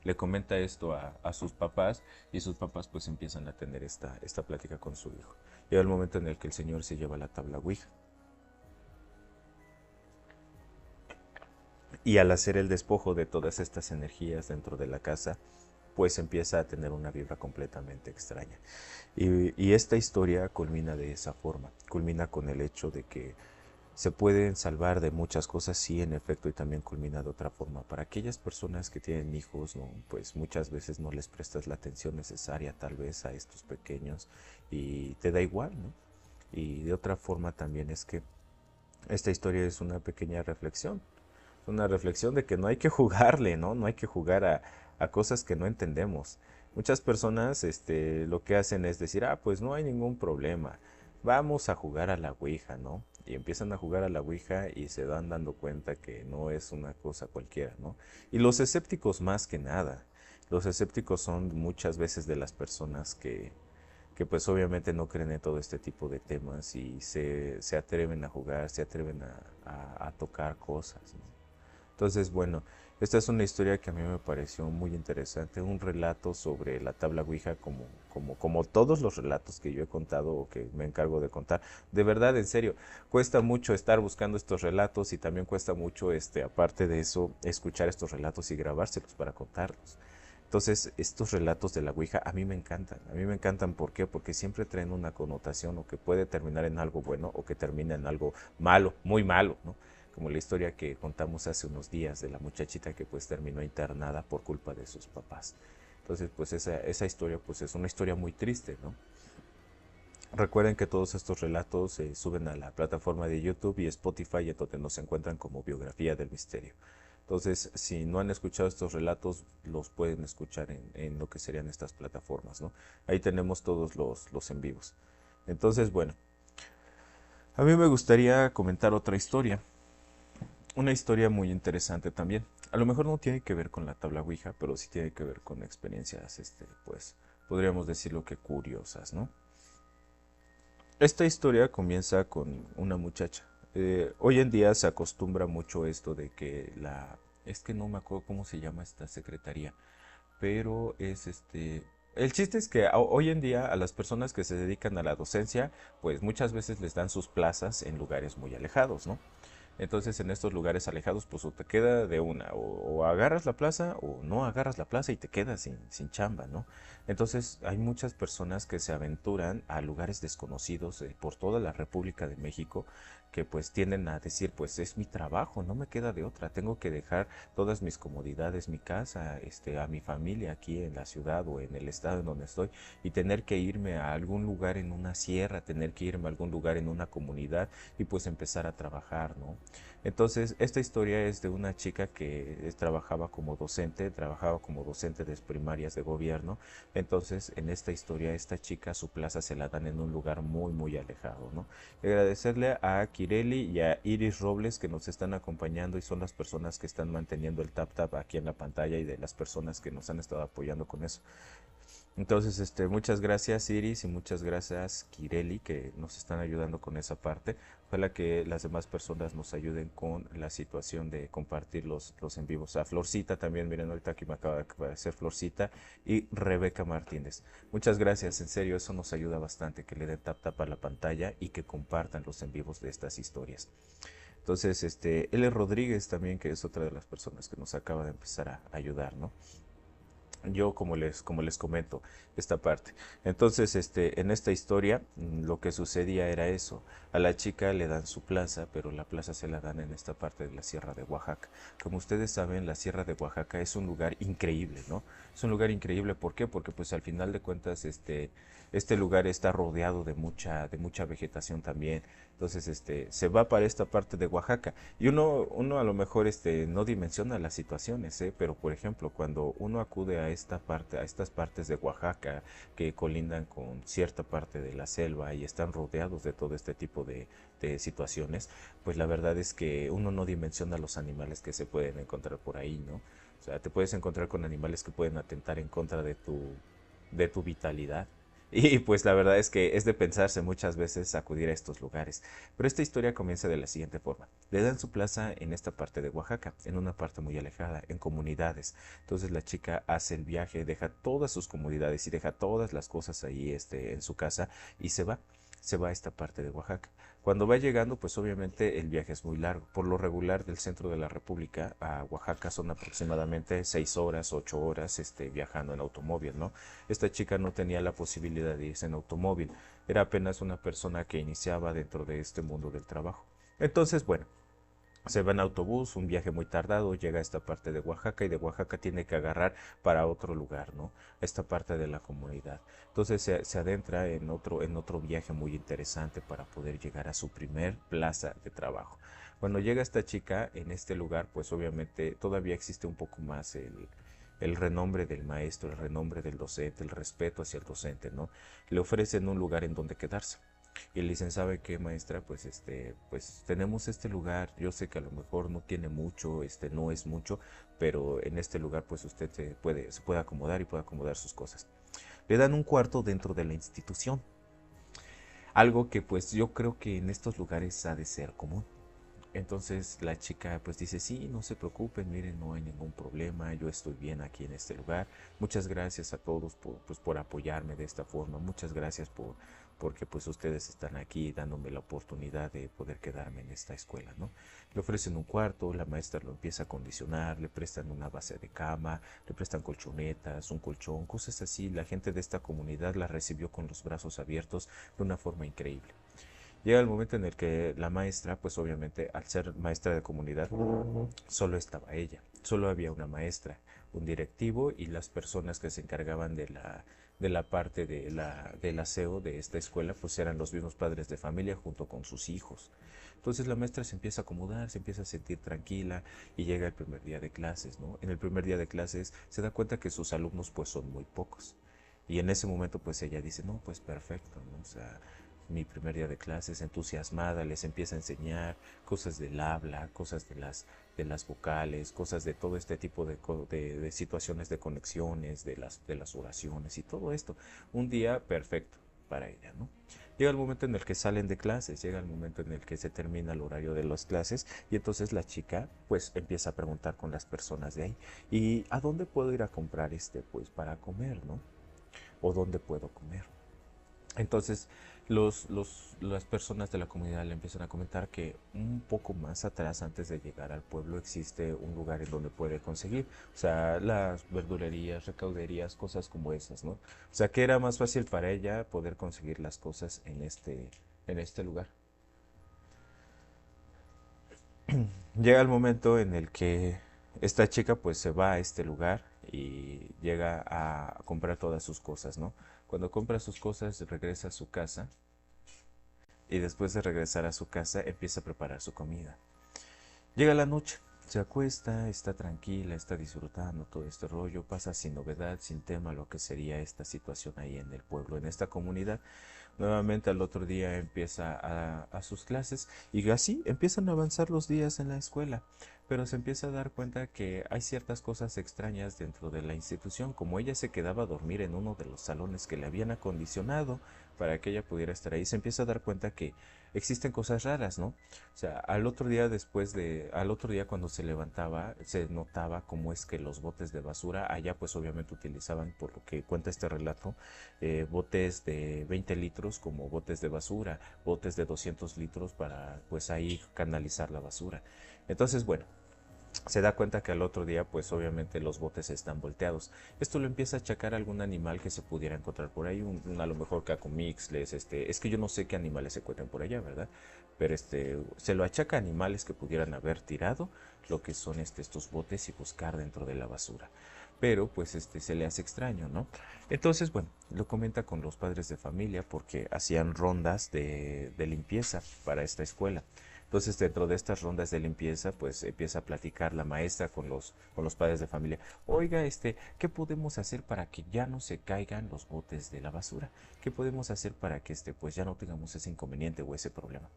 le comenta esto a sus papás y sus papás pues empiezan a tener esta plática con su hijo. Llega el momento en el que el señor se lleva la tabla Ouija y al hacer el despojo de todas estas energías dentro de la casa pues empieza a tener una vibra completamente extraña. Y esta historia culmina de esa forma, culmina con el hecho de que se pueden salvar de muchas cosas, sí, en efecto, y también culmina de otra forma. Para aquellas personas que tienen hijos, ¿no? Pues muchas veces no les prestas la atención necesaria tal vez a estos pequeños y te da igual, ¿no? Y de otra forma también es que esta historia es una reflexión de que no hay que jugarle, ¿no? No hay que jugar a cosas que no entendemos. Muchas personas, lo que hacen es decir, ah, pues no hay ningún problema, vamos a jugar a la Ouija, ¿no? Y empiezan a jugar a la Ouija y se van dando cuenta que no es una cosa cualquiera, ¿no? Y los escépticos más que nada, los escépticos son muchas veces de las personas que pues obviamente no creen en todo este tipo de temas y se atreven a jugar, se atreven a tocar cosas, ¿no? Entonces, bueno, esta es una historia que a mí me pareció muy interesante, un relato sobre la tabla Ouija como todos los relatos que yo he contado o que me encargo de contar. De verdad, en serio, cuesta mucho estar buscando estos relatos y también cuesta mucho, aparte de eso, escuchar estos relatos y grabárselos para contarlos. Entonces, estos relatos de la Ouija a mí me encantan, ¿por qué? Porque siempre traen una connotación o que puede terminar en algo bueno o que termina en algo malo, muy malo, ¿no? Como la historia que contamos hace unos días de la muchachita que pues terminó internada por culpa de sus papás. Entonces, pues esa historia pues es una historia muy triste, ¿no? Recuerden que todos estos relatos se suben a la plataforma de YouTube y Spotify, en donde nos encuentran como Biografía del Misterio. Entonces, si no han escuchado estos relatos, los pueden escuchar en lo que serían estas plataformas, ¿no? Ahí tenemos todos los en vivos. Entonces, bueno, a mí me gustaría comentar otra historia. Una historia muy interesante también. A lo mejor no tiene que ver con la tabla Ouija, pero sí tiene que ver con experiencias, pues, podríamos decirlo que curiosas, ¿no? Esta historia comienza con una muchacha. Hoy en día se acostumbra mucho esto de que es que no me acuerdo cómo se llama esta secretaría, pero el chiste es que hoy en día a las personas que se dedican a la docencia, pues muchas veces les dan sus plazas en lugares muy alejados, ¿no? Entonces en estos lugares alejados pues o te queda de una, o agarras la plaza o no agarras la plaza y te quedas sin chamba, ¿no? Entonces hay muchas personas que se aventuran a lugares desconocidos por toda la República de México que pues tienden a decir pues es mi trabajo, no me queda de otra, tengo que dejar todas mis comodidades, mi casa, a mi familia aquí en la ciudad o en el estado en donde estoy y tener que irme a algún lugar en una sierra, tener que irme a algún lugar en una comunidad y pues empezar a trabajar, ¿no? Entonces, esta historia es de una chica que trabajaba como docente de primarias de gobierno. Entonces, en esta historia, esta chica, su plaza se la dan en un lugar muy, muy alejado, ¿no? Agradecerle a Kireli y a Iris Robles que nos están acompañando y son las personas que están manteniendo el tap tap aquí en la pantalla y de las personas que nos han estado apoyando con eso. Entonces, muchas gracias Iris y muchas gracias Kireli que nos están ayudando con esa parte. Ojalá que las demás personas nos ayuden con la situación de compartir los en vivos. A Florcita también, miren, ahorita aquí me acaba de aparecer Florcita y Rebeca Martínez. Muchas gracias, en serio, eso nos ayuda bastante, que le den tap tap a la pantalla y que compartan los en vivos de estas historias. Entonces, L. Rodríguez también, que es otra de las personas que nos acaba de empezar a ayudar, ¿no? Yo como les comento esta parte. Entonces, en esta historia, lo que sucedía era eso. A la chica le dan su plaza, pero la plaza se la dan en esta parte de la Sierra de Oaxaca. Como ustedes saben, la Sierra de Oaxaca es un lugar increíble, ¿no? Es un lugar increíble, ¿por qué? Porque pues al final de cuentas, este lugar está rodeado de mucha vegetación también. Entonces, se va para esta parte de Oaxaca. Y uno a lo mejor, no dimensiona las situaciones, ¿eh? Pero por ejemplo, cuando uno acude a esta parte, a estas partes de Oaxaca que colindan con cierta parte de la selva y están rodeados de todo este tipo de situaciones, pues la verdad es que uno no dimensiona los animales que se pueden encontrar por ahí, ¿no? O sea, te puedes encontrar con animales que pueden atentar en contra de tu vitalidad. Y pues la verdad es que es de pensarse muchas veces acudir a estos lugares. Pero esta historia comienza de la siguiente forma. Le dan su plaza en esta parte de Oaxaca, en una parte muy alejada, en comunidades. Entonces la chica hace el viaje, deja todas sus comodidades y deja todas las cosas ahí en su casa y se va a esta parte de Oaxaca. Cuando va llegando, pues obviamente el viaje es muy largo. Por lo regular, del centro de la República a Oaxaca son aproximadamente 6 horas, 8 horas viajando en automóvil, ¿no? Esta chica no tenía la posibilidad de irse en automóvil. Era apenas una persona que iniciaba dentro de este mundo del trabajo. Entonces, bueno, se va en autobús, un viaje muy tardado, llega a esta parte de Oaxaca y de Oaxaca tiene que agarrar para otro lugar, ¿no? Esta parte de la comunidad. Entonces se adentra en otro viaje muy interesante para poder llegar a su primer plaza de trabajo. Cuando llega esta chica en este lugar, pues obviamente todavía existe un poco más el renombre del maestro, el renombre del docente, el respeto hacia el docente, ¿no? Le ofrecen un lugar en donde quedarse. Y le dicen, ¿sabe qué, maestra? Pues pues tenemos este lugar, yo sé que a lo mejor no tiene mucho, no es mucho, pero en este lugar pues usted se puede acomodar y puede acomodar sus cosas. Le dan un cuarto dentro de la institución, algo que pues yo creo que en estos lugares ha de ser común. Entonces la chica pues dice, sí, no se preocupen, miren, no hay ningún problema, yo estoy bien aquí en este lugar. Muchas gracias a todos por apoyarme de esta forma, muchas gracias porque pues ustedes están aquí dándome la oportunidad de poder quedarme en esta escuela, ¿no? Le ofrecen un cuarto, la maestra lo empieza a acondicionar, le prestan una base de cama, le prestan colchonetas, un colchón, cosas así. La gente de esta comunidad la recibió con los brazos abiertos de una forma increíble. Llega el momento en el que la maestra, pues obviamente al ser maestra de comunidad, solo estaba ella, solo había una maestra, un directivo y las personas que se encargaban de la parte del aseo de esta escuela, pues eran los mismos padres de familia junto con sus hijos. Entonces la maestra se empieza a acomodar, se empieza a sentir tranquila y llega el primer día de clases, ¿no? En el primer día de clases se da cuenta que sus alumnos pues son muy pocos. Y en ese momento pues ella dice, no, pues perfecto, ¿no? O sea, mi primer día de clases, entusiasmada, les empieza a enseñar cosas del habla, cosas de las vocales, cosas de todo este tipo de situaciones de conexiones, de las oraciones y todo esto. Un día perfecto para ella, ¿no? Llega el momento en el que salen de clases, llega el momento en el que se termina el horario de las clases y entonces la chica pues empieza a preguntar con las personas de ahí, ¿y a dónde puedo ir a comprar pues para comer, ¿no? ¿O dónde puedo comer? Entonces, las personas de la comunidad le empiezan a comentar que un poco más atrás, antes de llegar al pueblo, existe un lugar en donde puede conseguir, o sea, las verdulerías, recauderías, cosas como esas, ¿no? O sea, que era más fácil para ella poder conseguir las cosas en este lugar. Llega el momento en el que esta chica pues se va a este lugar y llega a comprar todas sus cosas, ¿no? Cuando compra sus cosas regresa a su casa y después de regresar a su casa empieza a preparar su comida. Llega la noche, se acuesta, está tranquila, está disfrutando todo este rollo, pasa sin novedad, sin tema lo que sería esta situación ahí en el pueblo, en esta comunidad. Nuevamente al otro día empieza a sus clases y así empiezan a avanzar los días en la escuela, pero se empieza a dar cuenta que hay ciertas cosas extrañas dentro de la institución, como ella se quedaba a dormir en uno de los salones que le habían acondicionado para que ella pudiera estar ahí, se empieza a dar cuenta que existen cosas raras, ¿no? O sea, al otro día cuando se levantaba, se notaba cómo es que los botes de basura, allá pues obviamente utilizaban, por lo que cuenta este relato, botes de 20 litros como botes de basura, botes de 200 litros para pues ahí canalizar la basura. Entonces, bueno, se da cuenta que al otro día, pues obviamente los botes están volteados. Esto lo empieza a achacar a algún animal que se pudiera encontrar por ahí, a lo mejor cacomixles, es que yo no sé qué animales se encuentran por allá, ¿verdad? Pero se lo achaca a animales que pudieran haber tirado lo que son estos botes y buscar dentro de la basura. Pero pues se le hace extraño, ¿no? Entonces, bueno, lo comenta con los padres de familia porque hacían rondas de limpieza para esta escuela. Entonces, dentro de estas rondas de limpieza, pues empieza a platicar la maestra con los padres de familia. Oiga, ¿qué podemos hacer para que ya no se caigan los botes de la basura? ¿Qué podemos hacer para que pues ya no tengamos ese inconveniente o ese problema?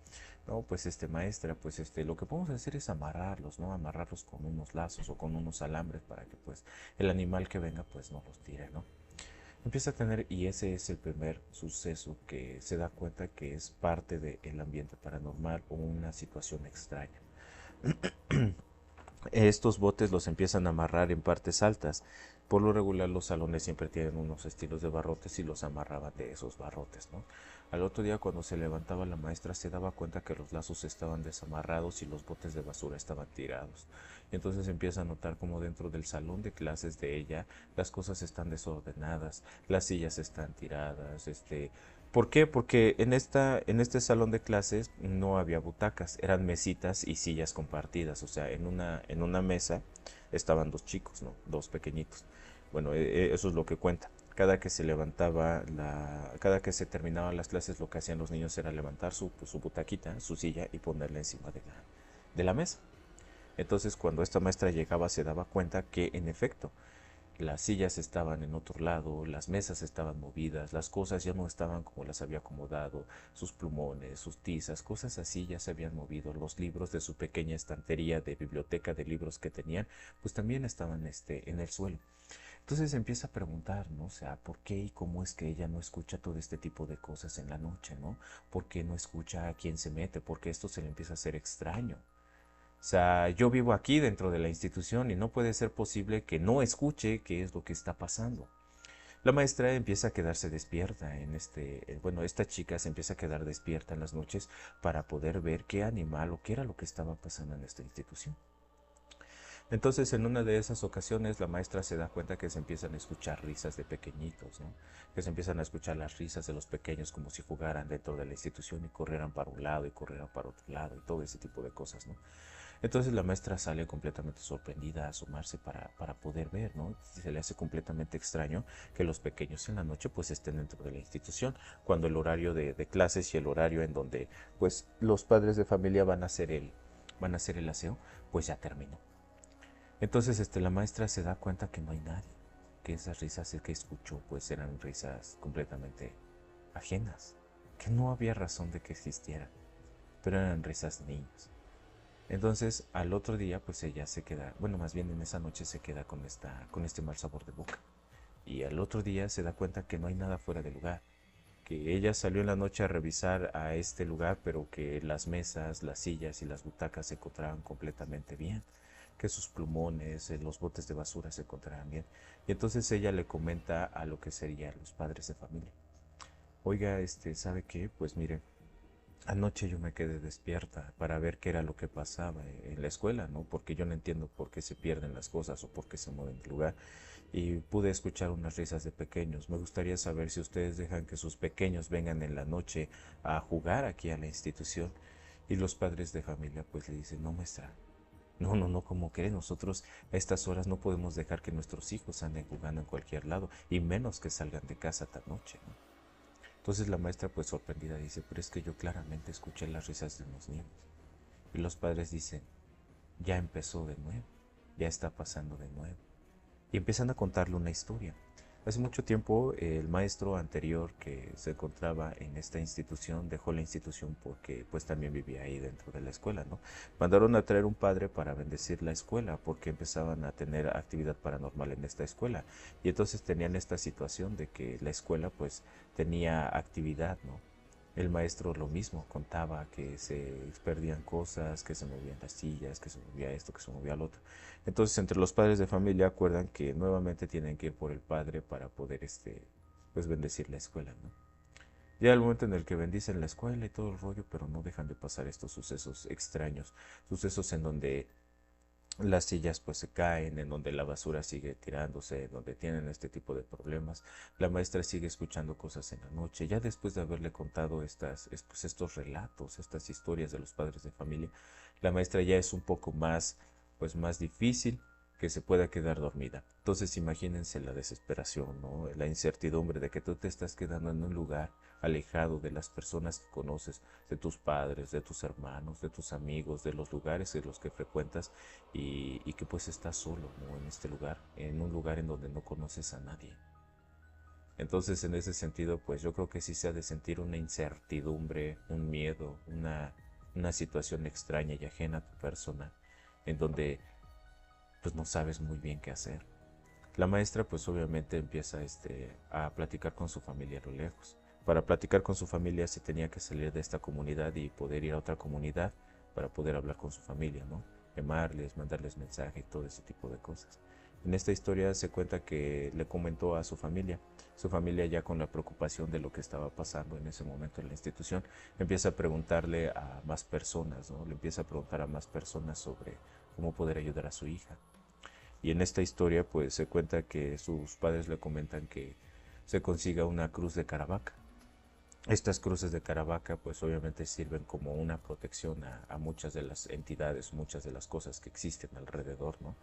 No, pues maestra, pues lo que podemos hacer es amarrarlos, ¿no? Amarrarlos con unos lazos o con unos alambres para que pues el animal que venga pues no los tire, ¿no? Empieza a tener, y ese es el primer suceso que se da cuenta que es parte del ambiente paranormal o una situación extraña. Estos botes los empiezan a amarrar en partes altas. Por lo regular los salones siempre tienen unos estilos de barrotes y los amarraban de esos barrotes, ¿no? Al otro día cuando se levantaba la maestra se daba cuenta que los lazos estaban desamarrados y los botes de basura estaban tirados. Y entonces empieza a notar como dentro del salón de clases de ella las cosas están desordenadas, las sillas están tiradas, ¿por qué? Porque en este salón de clases no había butacas, eran mesitas y sillas compartidas, o sea, en una mesa estaban dos chicos, ¿no? Dos pequeñitos. Bueno, eso es lo que cuenta. Cada que se terminaban las clases, lo que hacían los niños era levantar su butaquita, su silla y ponerla encima de la mesa. Entonces, cuando esta maestra llegaba, se daba cuenta que, en efecto, las sillas estaban en otro lado, las mesas estaban movidas, las cosas ya no estaban como las había acomodado, sus plumones, sus tizas, cosas así ya se habían movido, los libros de su pequeña estantería de biblioteca de libros que tenían, pues también estaban en el suelo. Entonces empieza a preguntar, ¿no? O sea, ¿por qué y cómo es que ella no escucha todo este tipo de cosas en la noche, ¿no? ¿Por qué no escucha a quién se mete? Porque esto se le empieza a hacer extraño. O sea, yo vivo aquí dentro de la institución y no puede ser posible que no escuche qué es lo que está pasando. La maestra empieza a quedarse despierta bueno, esta chica se empieza a quedar despierta en las noches para poder ver qué animal o qué era lo que estaba pasando en esta institución. Entonces, en una de esas ocasiones, la maestra se da cuenta que se empiezan a escuchar risas de pequeñitos, ¿no? Que se empiezan a escuchar las risas de los pequeños como si jugaran dentro de la institución y corrieran para un lado y corrieran para otro lado y todo ese tipo de cosas, ¿no? Entonces la maestra sale completamente sorprendida a asomarse para poder ver, ¿no? Se le hace completamente extraño que los pequeños en la noche pues estén dentro de la institución, cuando el horario de clases y el horario en donde pues los padres de familia van a hacer el aseo, pues ya terminó. Entonces la maestra se da cuenta que no hay nadie, que esas risas que escuchó pues eran risas completamente ajenas, que no había razón de que existieran, pero eran risas de niños. Entonces, al otro día, pues ella se queda, bueno, más bien en esa noche se queda con este mal sabor de boca. Y al otro día se da cuenta que no hay nada fuera de lugar, que ella salió en la noche a revisar a este lugar, pero que las mesas, las sillas y las butacas se encontraban completamente bien, que sus plumones, los botes de basura se encontraban bien. Y entonces ella le comenta a lo que serían los padres de familia. Oiga, ¿sabe qué? Pues mire, anoche yo me quedé despierta para ver qué era lo que pasaba en la escuela, ¿no? Porque yo no entiendo por qué se pierden las cosas o por qué se mueven de lugar. Y pude escuchar unas risas de pequeños. Me gustaría saber si ustedes dejan que sus pequeños vengan en la noche a jugar aquí a la institución. Y los padres de familia pues le dicen, no, maestra, no, no, no, como que nosotros a estas horas no podemos dejar que nuestros hijos anden jugando en cualquier lado, y menos que salgan de casa tan noche, ¿no? Entonces la maestra pues sorprendida dice, pero es que yo claramente escuché las risas de unos niños. Y los padres dicen, ya empezó de nuevo, ya está pasando de nuevo. Y empiezan a contarle una historia. Hace mucho tiempo el maestro anterior que se encontraba en esta institución dejó la institución porque pues también vivía ahí dentro de la escuela, ¿no? Mandaron a traer un padre para bendecir la escuela porque empezaban a tener actividad paranormal en esta escuela. Y entonces tenían esta situación de que la escuela pues tenía actividad, ¿no? El maestro lo mismo, contaba que se perdían cosas, que se movían las sillas, que se movía esto, que se movía lo otro. Entonces, entre los padres de familia acuerdan que nuevamente tienen que ir por el padre para poder, pues bendecir la escuela, ¿no? Llega el momento en el que bendicen la escuela y todo el rollo, pero no dejan de pasar estos sucesos extraños, sucesos en donde las sillas pues se caen, en donde la basura sigue tirándose, en donde tienen este tipo de problemas. La maestra sigue escuchando cosas en la noche. Ya después de haberle contado pues, estos relatos, estas historias de los padres de familia, la maestra ya es un poco más, pues más difícil que se pueda quedar dormida. Entonces imagínense la desesperación, ¿no? La incertidumbre de que tú te estás quedando en un lugar alejado de las personas que conoces, de tus padres, de tus hermanos, de tus amigos, de los lugares en los que frecuentas y que pues estás solo, ¿no? En este lugar, en un lugar en donde no conoces a nadie. Entonces, en ese sentido, pues yo creo que sí se ha de sentir una incertidumbre, un miedo, una situación extraña y ajena a tu persona, en donde pues no sabes muy bien qué hacer. La maestra pues obviamente empieza a platicar con su familia a lo lejos. Para platicar con su familia se tenía que salir de esta comunidad y poder ir a otra comunidad para poder hablar con su familia, ¿no? Llamarles, mandarles mensaje y todo ese tipo de cosas. En esta historia se cuenta que le comentó a su familia ya con la preocupación de lo que estaba pasando en ese momento en la institución, empieza a preguntarle a más personas, ¿no? Le empieza a preguntar a más personas sobre cómo poder ayudar a su hija. Y en esta historia pues se cuenta que sus padres le comentan que se consiga una cruz de Caravaca. Estas cruces de Caravaca pues obviamente sirven como una protección a muchas de las entidades, muchas de las cosas que existen alrededor, ¿no?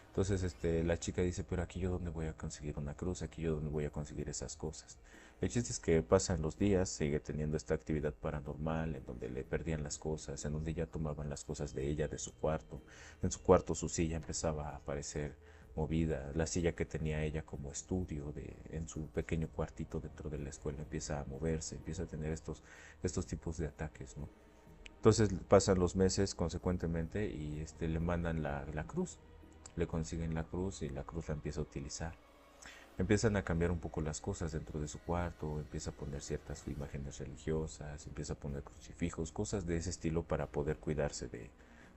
Entonces la chica dice, pero aquí yo dónde voy a conseguir una cruz, aquí yo dónde voy a conseguir esas cosas. El chiste es que pasan los días, sigue teniendo esta actividad paranormal en donde le perdían las cosas, en donde ya tomaban las cosas de ella, de su cuarto. En su cuarto su silla empezaba a aparecer movida, la silla que tenía ella como estudio en su pequeño cuartito dentro de la escuela empieza a moverse, empieza a tener estos tipos de ataques, ¿no? Entonces pasan los meses consecuentemente y le mandan la cruz, le consiguen la cruz y la cruz la empieza a utilizar. Empiezan a cambiar un poco las cosas dentro de su cuarto, empieza a poner ciertas imágenes religiosas, empieza a poner crucifijos, cosas de ese estilo para poder cuidarse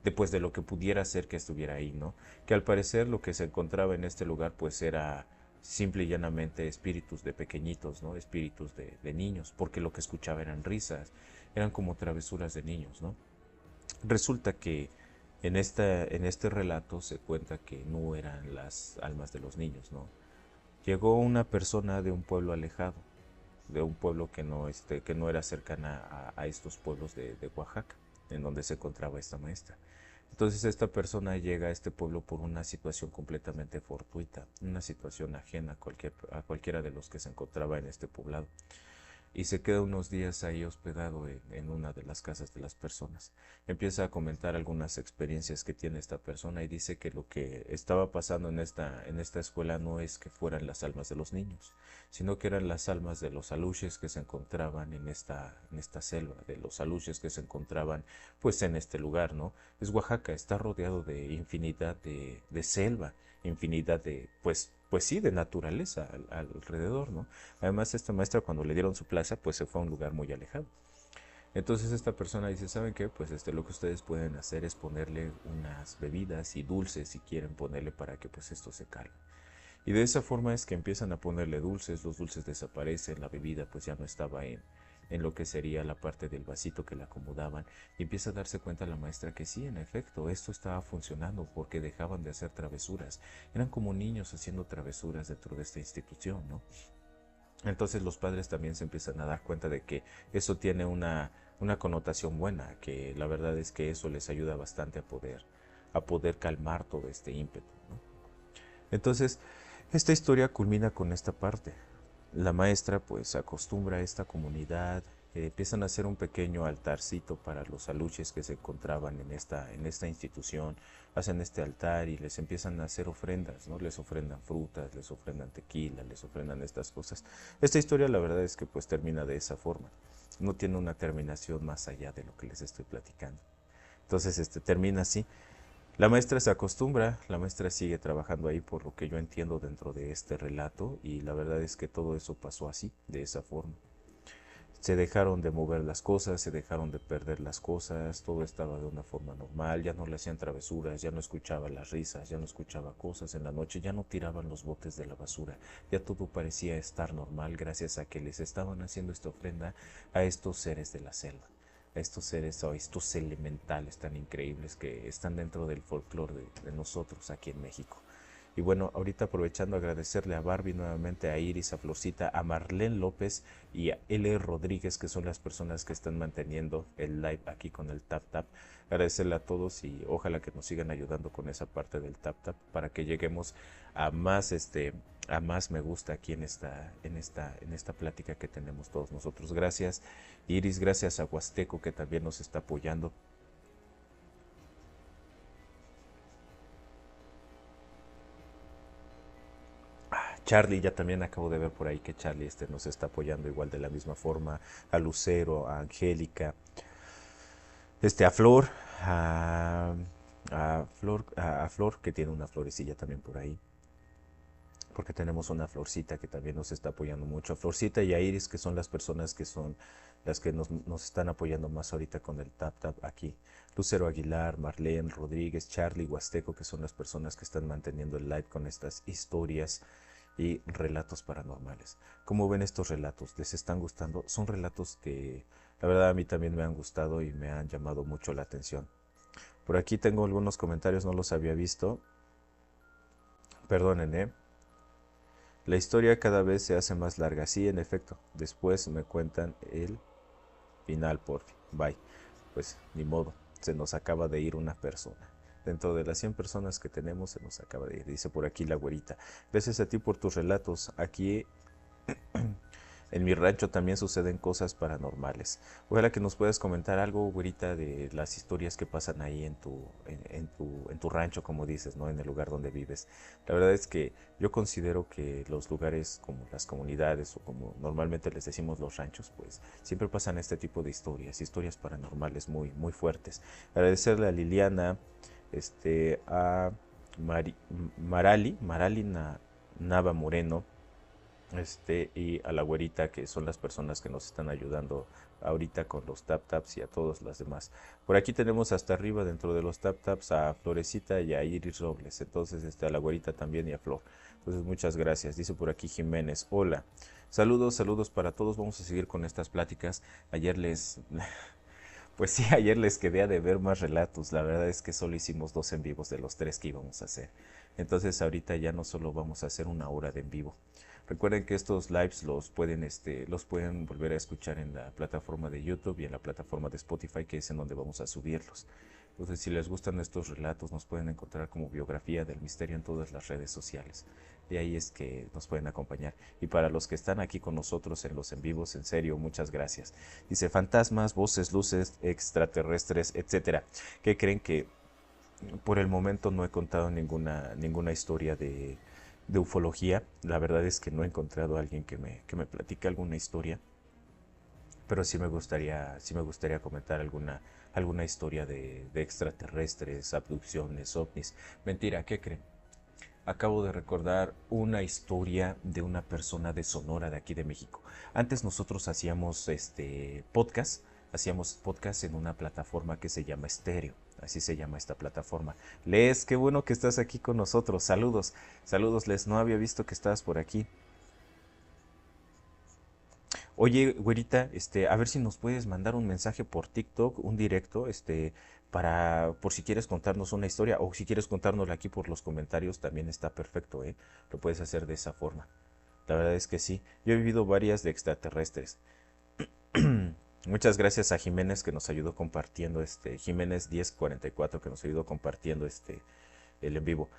después de lo que pudiera ser que estuviera ahí, ¿no? Que al parecer lo que se encontraba en este lugar pues era simple y llanamente espíritus de pequeñitos, ¿no? Espíritus de niños, porque lo que escuchaba eran risas, eran como travesuras de niños, ¿no? Resulta que en este relato se cuenta que no eran las almas de los niños, ¿no? Llegó una persona de un pueblo alejado, de un pueblo que no era cercana a estos pueblos de Oaxaca, en donde se encontraba esta maestra. Entonces esta persona llega a este pueblo por una situación completamente fortuita, una situación ajena a cualquiera de los que se encontraba en este poblado y se queda unos días ahí hospedado en una de las casas de las personas. Empieza a comentar algunas experiencias que tiene esta persona y dice que lo que estaba pasando en esta escuela no es que fueran las almas de los niños, sino que eran las almas de los aluches que se encontraban en esta selva, de los aluches que se encontraban pues en este lugar, ¿no? Es Oaxaca, está rodeado de infinidad de selva, infinidad pues sí, de naturaleza alrededor, ¿no? Además, esta maestra cuando le dieron su plaza, pues se fue a un lugar muy alejado. Entonces esta persona dice, ¿saben qué? Pues lo que ustedes pueden hacer es ponerle unas bebidas y dulces si quieren ponerle para que pues esto se calme. Y de esa forma es que empiezan a ponerle dulces, los dulces desaparecen, la bebida pues ya no estaba en lo que sería la parte del vasito que le acomodaban y empieza a darse cuenta la maestra que sí, en efecto, esto estaba funcionando porque dejaban de hacer travesuras. Eran como niños haciendo travesuras dentro de esta institución, ¿no? Entonces los padres también se empiezan a dar cuenta de que eso tiene una connotación buena, que la verdad es que eso les ayuda bastante a poder calmar todo este ímpetu, ¿no? Entonces, esta historia culmina con esta parte. La maestra pues acostumbra a esta comunidad, empiezan a hacer un pequeño altarcito para los aluches que se encontraban en esta institución, hacen este altar y les empiezan a hacer ofrendas, ¿no? Les ofrendan frutas, les ofrendan tequila, les ofrendan estas cosas. Esta historia la verdad es que pues termina de esa forma, no tiene una terminación más allá de lo que les estoy platicando. Entonces termina así. La maestra se acostumbra, la maestra sigue trabajando ahí por lo que yo entiendo dentro de este relato y la verdad es que todo eso pasó así, de esa forma. Se dejaron de mover las cosas, se dejaron de perder las cosas, todo estaba de una forma normal, ya no le hacían travesuras, ya no escuchaba las risas, ya no escuchaba cosas en la noche, ya no tiraban los botes de la basura, ya todo parecía estar normal gracias a que les estaban haciendo esta ofrenda a estos seres de la selva, a estos seres o estos elementales tan increíbles que están dentro del folclore de nosotros aquí en México. Y bueno, ahorita aprovechando agradecerle a Barbie nuevamente, a Iris, a Florcita, a Marlene López y a L. Rodríguez, que son las personas que están manteniendo el live aquí con el Tap Tap. Agradecerle a todos y ojalá que nos sigan ayudando con esa parte del Tap Tap para que lleguemos a más a más me gusta aquí en esta plática que tenemos todos nosotros. Gracias Iris, gracias a Huasteco que también nos está apoyando. Charlie, ya también acabo de ver por ahí que Charlie nos está apoyando igual de la misma forma, a Lucero, a Angélica, a Flor, a, a Flor que tiene una florecilla también por ahí, porque tenemos una Florcita que también nos está apoyando mucho, a Florcita y a Iris que son las personas que son las que nos están apoyando más ahorita con el Tap Tap aquí. Lucero Aguilar, Marlene Rodríguez, Charlie Huasteco, que son las personas que están manteniendo el live con estas historias y relatos paranormales. ¿Cómo ven estos relatos? ¿Les están gustando? Son relatos que la verdad a mí también me han gustado y me han llamado mucho la atención. Por aquí tengo algunos comentarios, no los había visto. Perdonen, ¿eh? La historia cada vez se hace más larga. Sí, en efecto. Después me cuentan el final, por fin. Bye. Pues ni modo. Se nos acaba de ir una persona. Dentro de las 100 personas que tenemos se nos acaba de ir. Dice por aquí la güerita. Gracias a ti por tus relatos. Aquí en mi rancho también suceden cosas paranormales. Ojalá que nos puedas comentar algo, güerita, de las historias que pasan ahí en tu rancho, como dices, ¿no? En el lugar donde vives. La verdad es que yo considero que los lugares como las comunidades o como normalmente les decimos los ranchos, pues siempre pasan este tipo de historias, historias paranormales muy, muy fuertes. Agradecerle a Liliana, a Marali Nava Moreno, y a la güerita que son las personas que nos están ayudando ahorita con los tap taps y a todos las demás. Por aquí tenemos hasta arriba dentro de los tap taps a Florecita y a Iris Robles, entonces a la güerita también y a Flor. Entonces muchas gracias. Dice por aquí Jiménez, hola. Saludos, saludos para todos. Vamos a seguir con estas pláticas. Ayer les pues sí, ayer les quedé a deber más relatos. La verdad es que solo hicimos 2 en vivos de los 3 que íbamos a hacer. Entonces ahorita ya no solo vamos a hacer una hora de en vivo. Recuerden que estos lives los pueden volver a escuchar en la plataforma de YouTube y en la plataforma de Spotify, que es en donde vamos a subirlos. Entonces, si les gustan estos relatos, nos pueden encontrar como Biografía del Misterio en todas las redes sociales. Y ahí es que nos pueden acompañar. Y para los que están aquí con nosotros en los en vivos, en serio, muchas gracias. Dice, fantasmas, voces, luces, extraterrestres, etcétera. ¿Qué creen? Que por el momento no he contado ninguna historia de ufología. La verdad es que no he encontrado a alguien que me platique alguna historia, pero sí me gustaría comentar alguna historia de extraterrestres, abducciones, ovnis. Mentira, ¿qué creen? Acabo de recordar una historia de una persona de Sonora, de aquí de México. Antes nosotros hacíamos podcast en una plataforma que se llama Estéreo. Así se llama esta plataforma. Les, qué bueno que estás aquí con nosotros. Saludos, saludos, Les. No había visto que estabas por aquí. Oye, güerita, a ver si nos puedes mandar un mensaje por TikTok, un directo, por si quieres contarnos una historia o si quieres contárnosla aquí por los comentarios, también está perfecto, ¿eh? Lo puedes hacer de esa forma. La verdad es que sí. Yo he vivido varias de extraterrestres. Muchas gracias a Jiménez que nos ayudó compartiendo Jiménez 1044 que nos ayudó compartiendo el en vivo.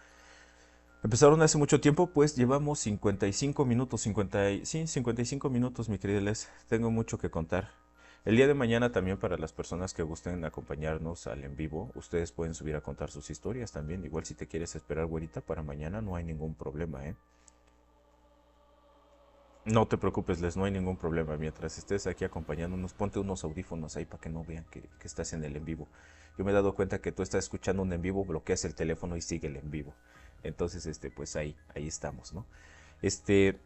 Empezaron hace mucho tiempo, pues llevamos 55 minutos, sí, 55 minutos, mi querida Les. Tengo mucho que contar. El día de mañana también para las personas que gusten acompañarnos al en vivo, ustedes pueden subir a contar sus historias también. Igual si te quieres esperar, güerita, para mañana no hay ningún problema, ¿eh? No te preocupes, Les, no hay ningún problema. Mientras estés aquí acompañándonos, ponte unos audífonos ahí para que no vean que estás en el en vivo. Yo me he dado cuenta que tú estás escuchando un en vivo, bloqueas el teléfono y sigue el en vivo. Entonces, pues ahí estamos, ¿no? Este,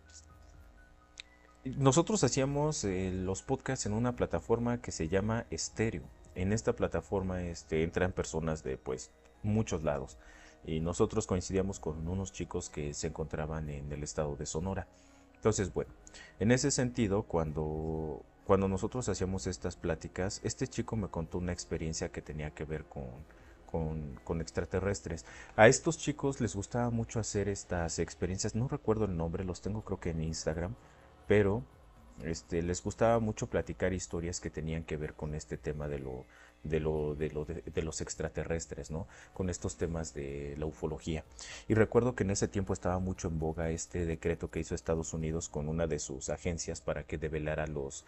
nosotros hacíamos los podcasts en una plataforma que se llama Estéreo. En esta plataforma, entran personas de, pues, muchos lados. Y nosotros coincidíamos con unos chicos que se encontraban en el estado de Sonora. Entonces, bueno, en ese sentido, cuando nosotros hacíamos estas pláticas, este chico me contó una experiencia que tenía que ver con con extraterrestres. A estos chicos les gustaba mucho hacer estas experiencias, no recuerdo el nombre, los tengo creo que en Instagram, pero les gustaba mucho platicar historias que tenían que ver con este tema de los extraterrestres, ¿no? Con estos temas de la ufología. Y recuerdo que en ese tiempo estaba mucho en boga este decreto que hizo Estados Unidos con una de sus agencias para que develara los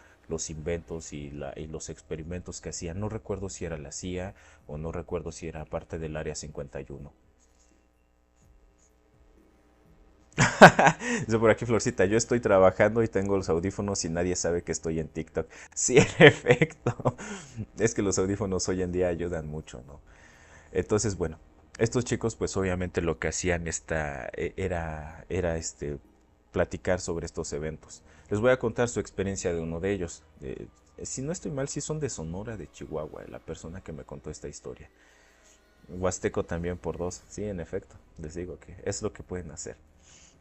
inventos y los experimentos que hacían. No recuerdo si era la CIA o no recuerdo si era parte del Área 51. Dice por aquí Florcita, yo estoy trabajando y tengo los audífonos y nadie sabe que estoy en TikTok. Sí, en efecto. Es que los audífonos hoy en día ayudan mucho, ¿no? Entonces, bueno, estos chicos pues obviamente lo que hacían era platicar sobre estos eventos. Les voy a contar su experiencia de uno de ellos. Si no estoy mal, si son de Sonora, de Chihuahua, la persona que me contó esta historia. Huasteco también por dos. Sí, en efecto, les digo que es lo que pueden hacer.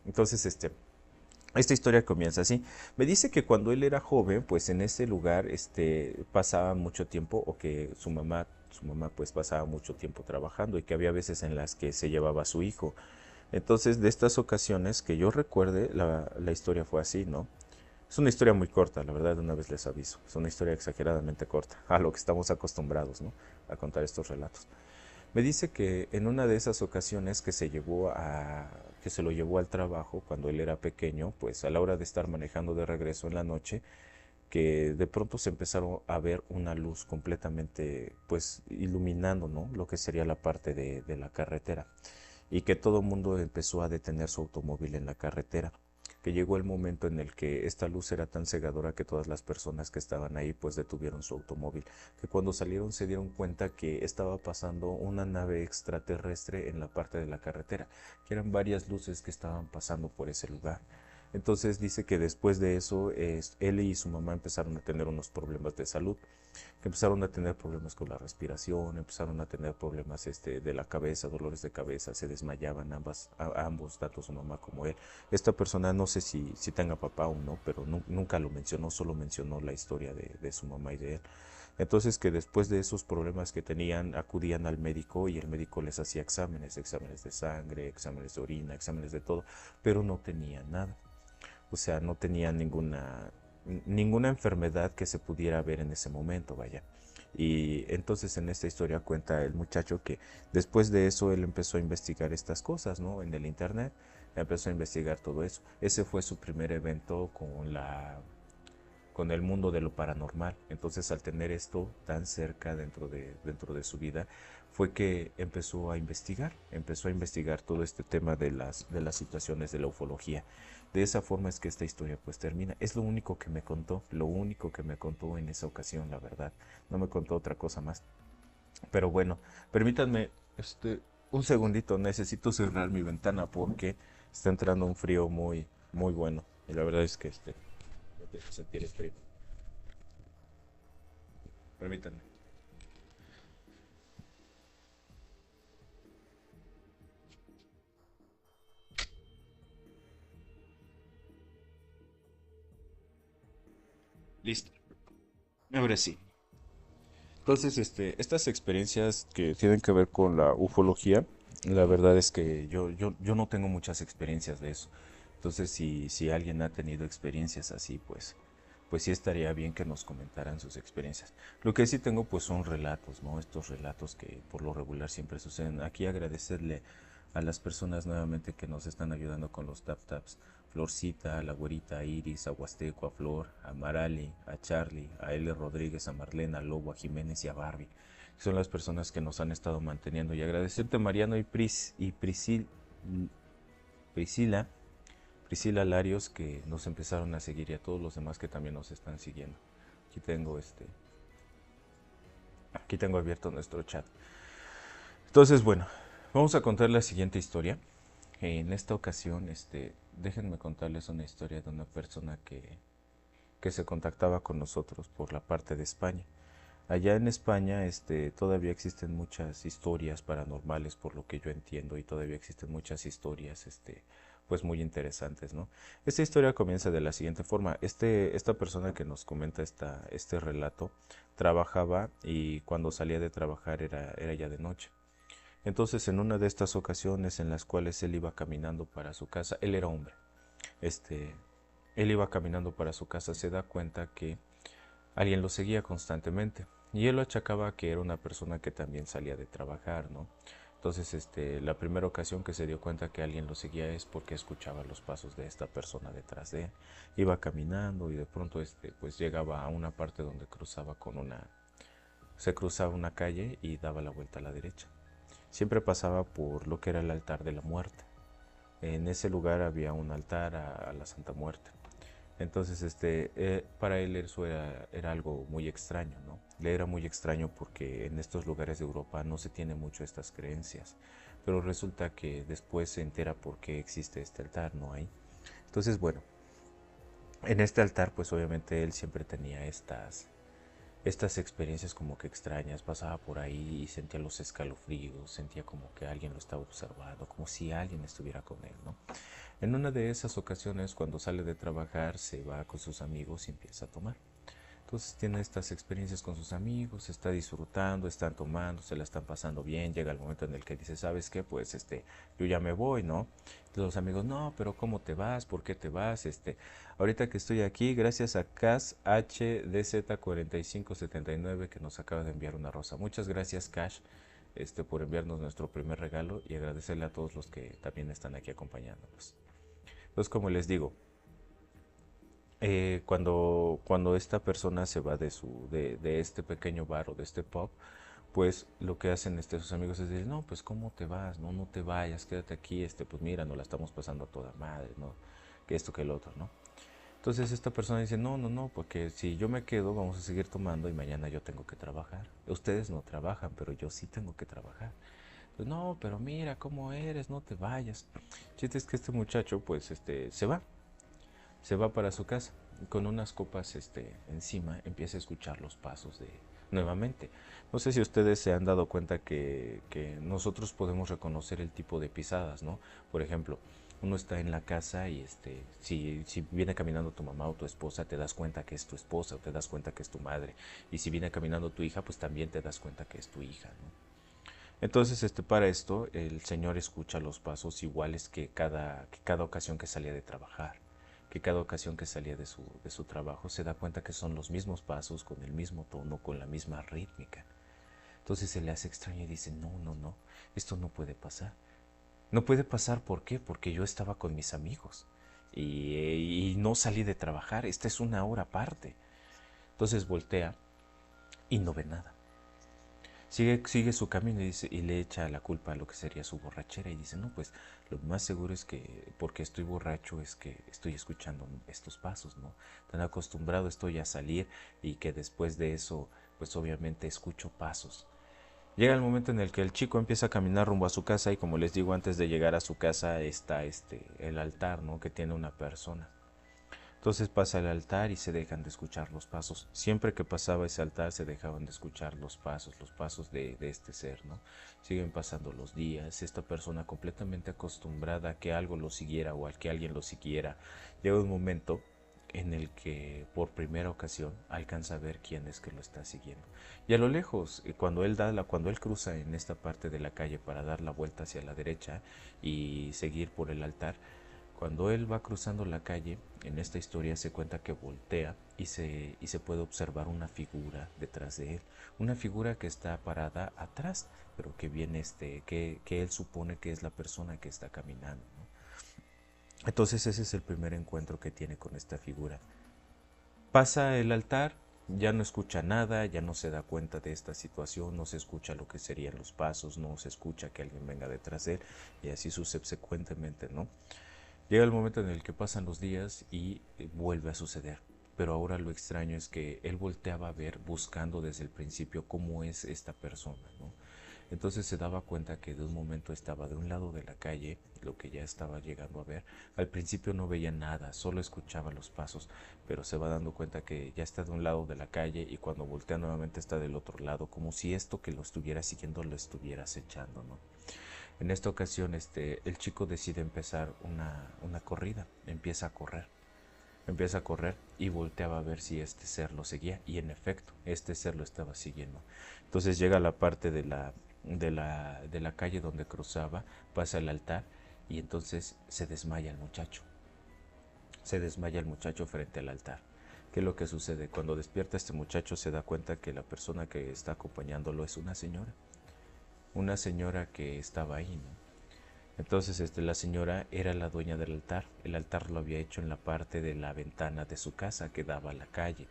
Entonces, esta historia comienza así. Me dice que cuando él era joven, pues en ese lugar, pasaba mucho tiempo, o que su mamá pues pasaba mucho tiempo trabajando y que había veces en las que se llevaba a su hijo. Entonces, de estas ocasiones que yo recuerde, la historia fue así, ¿no? Es una historia muy corta, la verdad, una vez les aviso. Es una historia exageradamente corta, a lo que estamos acostumbrados, ¿no? A contar estos relatos. Me dice que en una de esas ocasiones que se lo llevó al trabajo cuando él era pequeño, pues a la hora de estar manejando de regreso en la noche, que de pronto se empezaron a ver una luz completamente, pues, iluminando, ¿no? Lo que sería la parte de la carretera. Y que todo el mundo empezó a detener su automóvil en la carretera, que llegó el momento en el que esta luz era tan cegadora que todas las personas que estaban ahí pues detuvieron su automóvil, que cuando salieron se dieron cuenta que estaba pasando una nave extraterrestre en la parte de la carretera, que eran varias luces que estaban pasando por ese lugar. Entonces dice que después de eso él y su mamá empezaron a tener unos problemas de salud, que empezaron a tener problemas con la respiración, empezaron a tener problemas de la cabeza, dolores de cabeza, se desmayaban ambos, tanto su mamá como él. Esta persona no sé si tenga papá o no, pero nunca lo mencionó, solo mencionó la historia de su mamá y de él. Entonces que después de esos problemas que tenían, acudían al médico y el médico les hacía exámenes de sangre, exámenes de orina, exámenes de todo, pero no tenían nada. O sea, no tenía ninguna enfermedad que se pudiera ver en ese momento, vaya. Y entonces en esta historia cuenta el muchacho que después de eso él empezó a investigar estas cosas, ¿no? En el internet, empezó a investigar todo eso. Ese fue su primer evento con el mundo de lo paranormal. Entonces, al tener esto tan cerca dentro de su vida, fue que empezó a investigar todo este tema de las situaciones de la ufología. De esa forma es que esta historia pues termina. Es lo único que me contó, lo único que me contó en esa ocasión, la verdad. No me contó otra cosa más. Pero bueno, permítanme un segundito, necesito cerrar mi ventana porque está entrando un frío muy, muy bueno. Y la verdad es que no quiero sentir el frío. Permítanme. Listo. Ahora sí. Entonces, estas experiencias que tienen que ver con la ufología, la verdad es que yo no tengo muchas experiencias de eso. Entonces, si alguien ha tenido experiencias así, pues sí estaría bien que nos comentaran sus experiencias. Lo que sí tengo, pues son relatos, ¿no? Estos relatos que por lo regular siempre suceden. Aquí agradecerle a las personas nuevamente que nos están ayudando con los tap taps. Florcita, a la güerita, a Iris, a Huasteco, a Flor, a Marali, a Charlie, a L. Rodríguez, a Marlena, a Lobo, a Jiménez y a Barbie. Son las personas que nos han estado manteniendo. Y agradecerte Mariano y Priscila, Priscila Larios, que nos empezaron a seguir, y a todos los demás que también nos están siguiendo. Aquí tengo aquí tengo abierto nuestro chat. Entonces, bueno, vamos a contar la siguiente historia. En esta ocasión, déjenme contarles una historia de una persona que se contactaba con nosotros por la parte de España. Allá en España, todavía existen muchas historias paranormales, por lo que yo entiendo, y todavía existen muchas historias, pues muy interesantes, ¿no? Esta historia comienza de la siguiente forma. Esta persona que nos comenta este relato trabajaba y cuando salía de trabajar era ya de noche. Entonces, en una de estas ocasiones en las cuales él iba caminando para su casa, él era hombre, este, él iba caminando para su casa, se da cuenta que alguien lo seguía constantemente y él lo achacaba que era una persona que también salía de trabajar, ¿no? Entonces, la primera ocasión que se dio cuenta que alguien lo seguía es porque escuchaba los pasos de esta persona detrás de él. Iba caminando y de pronto, pues llegaba a una parte donde se cruzaba una calle y daba la vuelta a la derecha. Siempre pasaba por lo que era el altar de la muerte. En ese lugar había un altar a la Santa Muerte. Entonces, para él eso era algo muy extraño, ¿no? Le era muy extraño porque en estos lugares de Europa no se tiene mucho estas creencias, pero resulta que después se entera por qué existe este altar, ¿no hay? Entonces, bueno, en este altar, pues obviamente él siempre tenía estas experiencias como que extrañas, pasaba por ahí y sentía los escalofríos, sentía como que alguien lo estaba observando, como si alguien estuviera con él, ¿no? En una de esas ocasiones, cuando sale de trabajar, se va con sus amigos y empieza a tomar. Entonces tiene estas experiencias con sus amigos, está disfrutando, están tomando, se la están pasando bien, llega el momento en el que dice, ¿sabes qué? Pues yo ya me voy, ¿no? Entonces los amigos, no, pero ¿cómo te vas? ¿Por qué te vas? Ahorita que estoy aquí, gracias a Cash HDZ4579 que nos acaba de enviar una rosa. Muchas gracias, Cash, por enviarnos nuestro primer regalo y agradecerle a todos los que también están aquí acompañándonos. Entonces, como les digo, cuando esta persona se va de este pequeño bar o de este pub, pues lo que hacen sus amigos es decir, no, pues ¿cómo te vas? No, no te vayas, quédate aquí, pues mira, nos la estamos pasando a toda madre, ¿no? Que esto, que el otro, ¿no? Entonces esta persona dice, no, no, no, porque si yo me quedo vamos a seguir tomando y mañana yo tengo que trabajar. Ustedes no trabajan, pero yo sí tengo que trabajar. Pues no, pero mira cómo eres, no te vayas. El chiste es que este muchacho, pues, se va para su casa y con unas copas encima empieza a escuchar los pasos de nuevamente. No sé si ustedes se han dado cuenta que nosotros podemos reconocer el tipo de pisadas, ¿no? Por ejemplo, uno está en la casa y si viene caminando tu mamá o tu esposa, te das cuenta que es tu esposa o te das cuenta que es tu madre. Y si viene caminando tu hija, pues también te das cuenta que es tu hija, ¿no? Entonces, para esto, el señor escucha los pasos iguales que cada ocasión que salía de trabajar, que cada ocasión que salía de su trabajo, se da cuenta que son los mismos pasos, con el mismo tono, con la misma rítmica. Entonces se le hace extraño y dice, no, no, no, esto no puede pasar. No puede pasar, ¿por qué? Porque yo estaba con mis amigos y no salí de trabajar, esta es una hora aparte. Entonces voltea y no ve nada. Sigue su camino y le echa la culpa a lo que sería su borrachera y dice, no, pues lo más seguro es que porque estoy borracho es que estoy escuchando estos pasos, ¿no? Tan acostumbrado estoy a salir y que después de eso, pues obviamente escucho pasos. Llega el momento en el que el chico empieza a caminar rumbo a su casa y como les digo, antes de llegar a su casa está el altar, ¿no? Que tiene una persona. Entonces pasa el altar y se dejan de escuchar los pasos. Siempre que pasaba ese altar se dejaban de escuchar los pasos de este ser, ¿no? Siguen pasando los días, esta persona completamente acostumbrada a que algo lo siguiera o al que alguien lo siguiera. Llega un momento en el que por primera ocasión alcanza a ver quién es que lo está siguiendo. Y a lo lejos, cuando él cruza en esta parte de la calle para dar la vuelta hacia la derecha y seguir por el altar, cuando él va cruzando la calle, en esta historia se cuenta que voltea y se puede observar una figura detrás de él. Una figura que está parada atrás, pero que viene que él supone que es la persona que está caminando, ¿no? Entonces ese es el primer encuentro que tiene con esta figura. Pasa el altar, ya no escucha nada, ya no se da cuenta de esta situación, no se escucha lo que serían los pasos, no se escucha que alguien venga detrás de él y así subsecuentemente, ¿no? Llega el momento en el que pasan los días y vuelve a suceder. Pero ahora lo extraño es que él volteaba a ver buscando desde el principio cómo es esta persona, ¿no? Entonces se daba cuenta que de un momento estaba de un lado de la calle, lo que ya estaba llegando a ver. Al principio no veía nada, solo escuchaba los pasos, pero se va dando cuenta que ya está de un lado de la calle y cuando voltea nuevamente está del otro lado, como si esto que lo estuviera siguiendo lo estuviera acechando, ¿no? En esta ocasión, el chico decide empezar una corrida, empieza a correr y volteaba a ver si este ser lo seguía y en efecto, este ser lo estaba siguiendo. Entonces llega a la parte de la calle donde cruzaba, pasa el altar y entonces se desmaya el muchacho. Se desmaya el muchacho frente al altar. ¿Qué es lo que sucede? Cuando despierta este muchacho se da cuenta que la persona que está acompañándolo es una señora que estaba ahí, ¿no? Entonces la señora era la dueña del altar. El altar lo había hecho en la parte de la ventana de su casa que daba a la calle.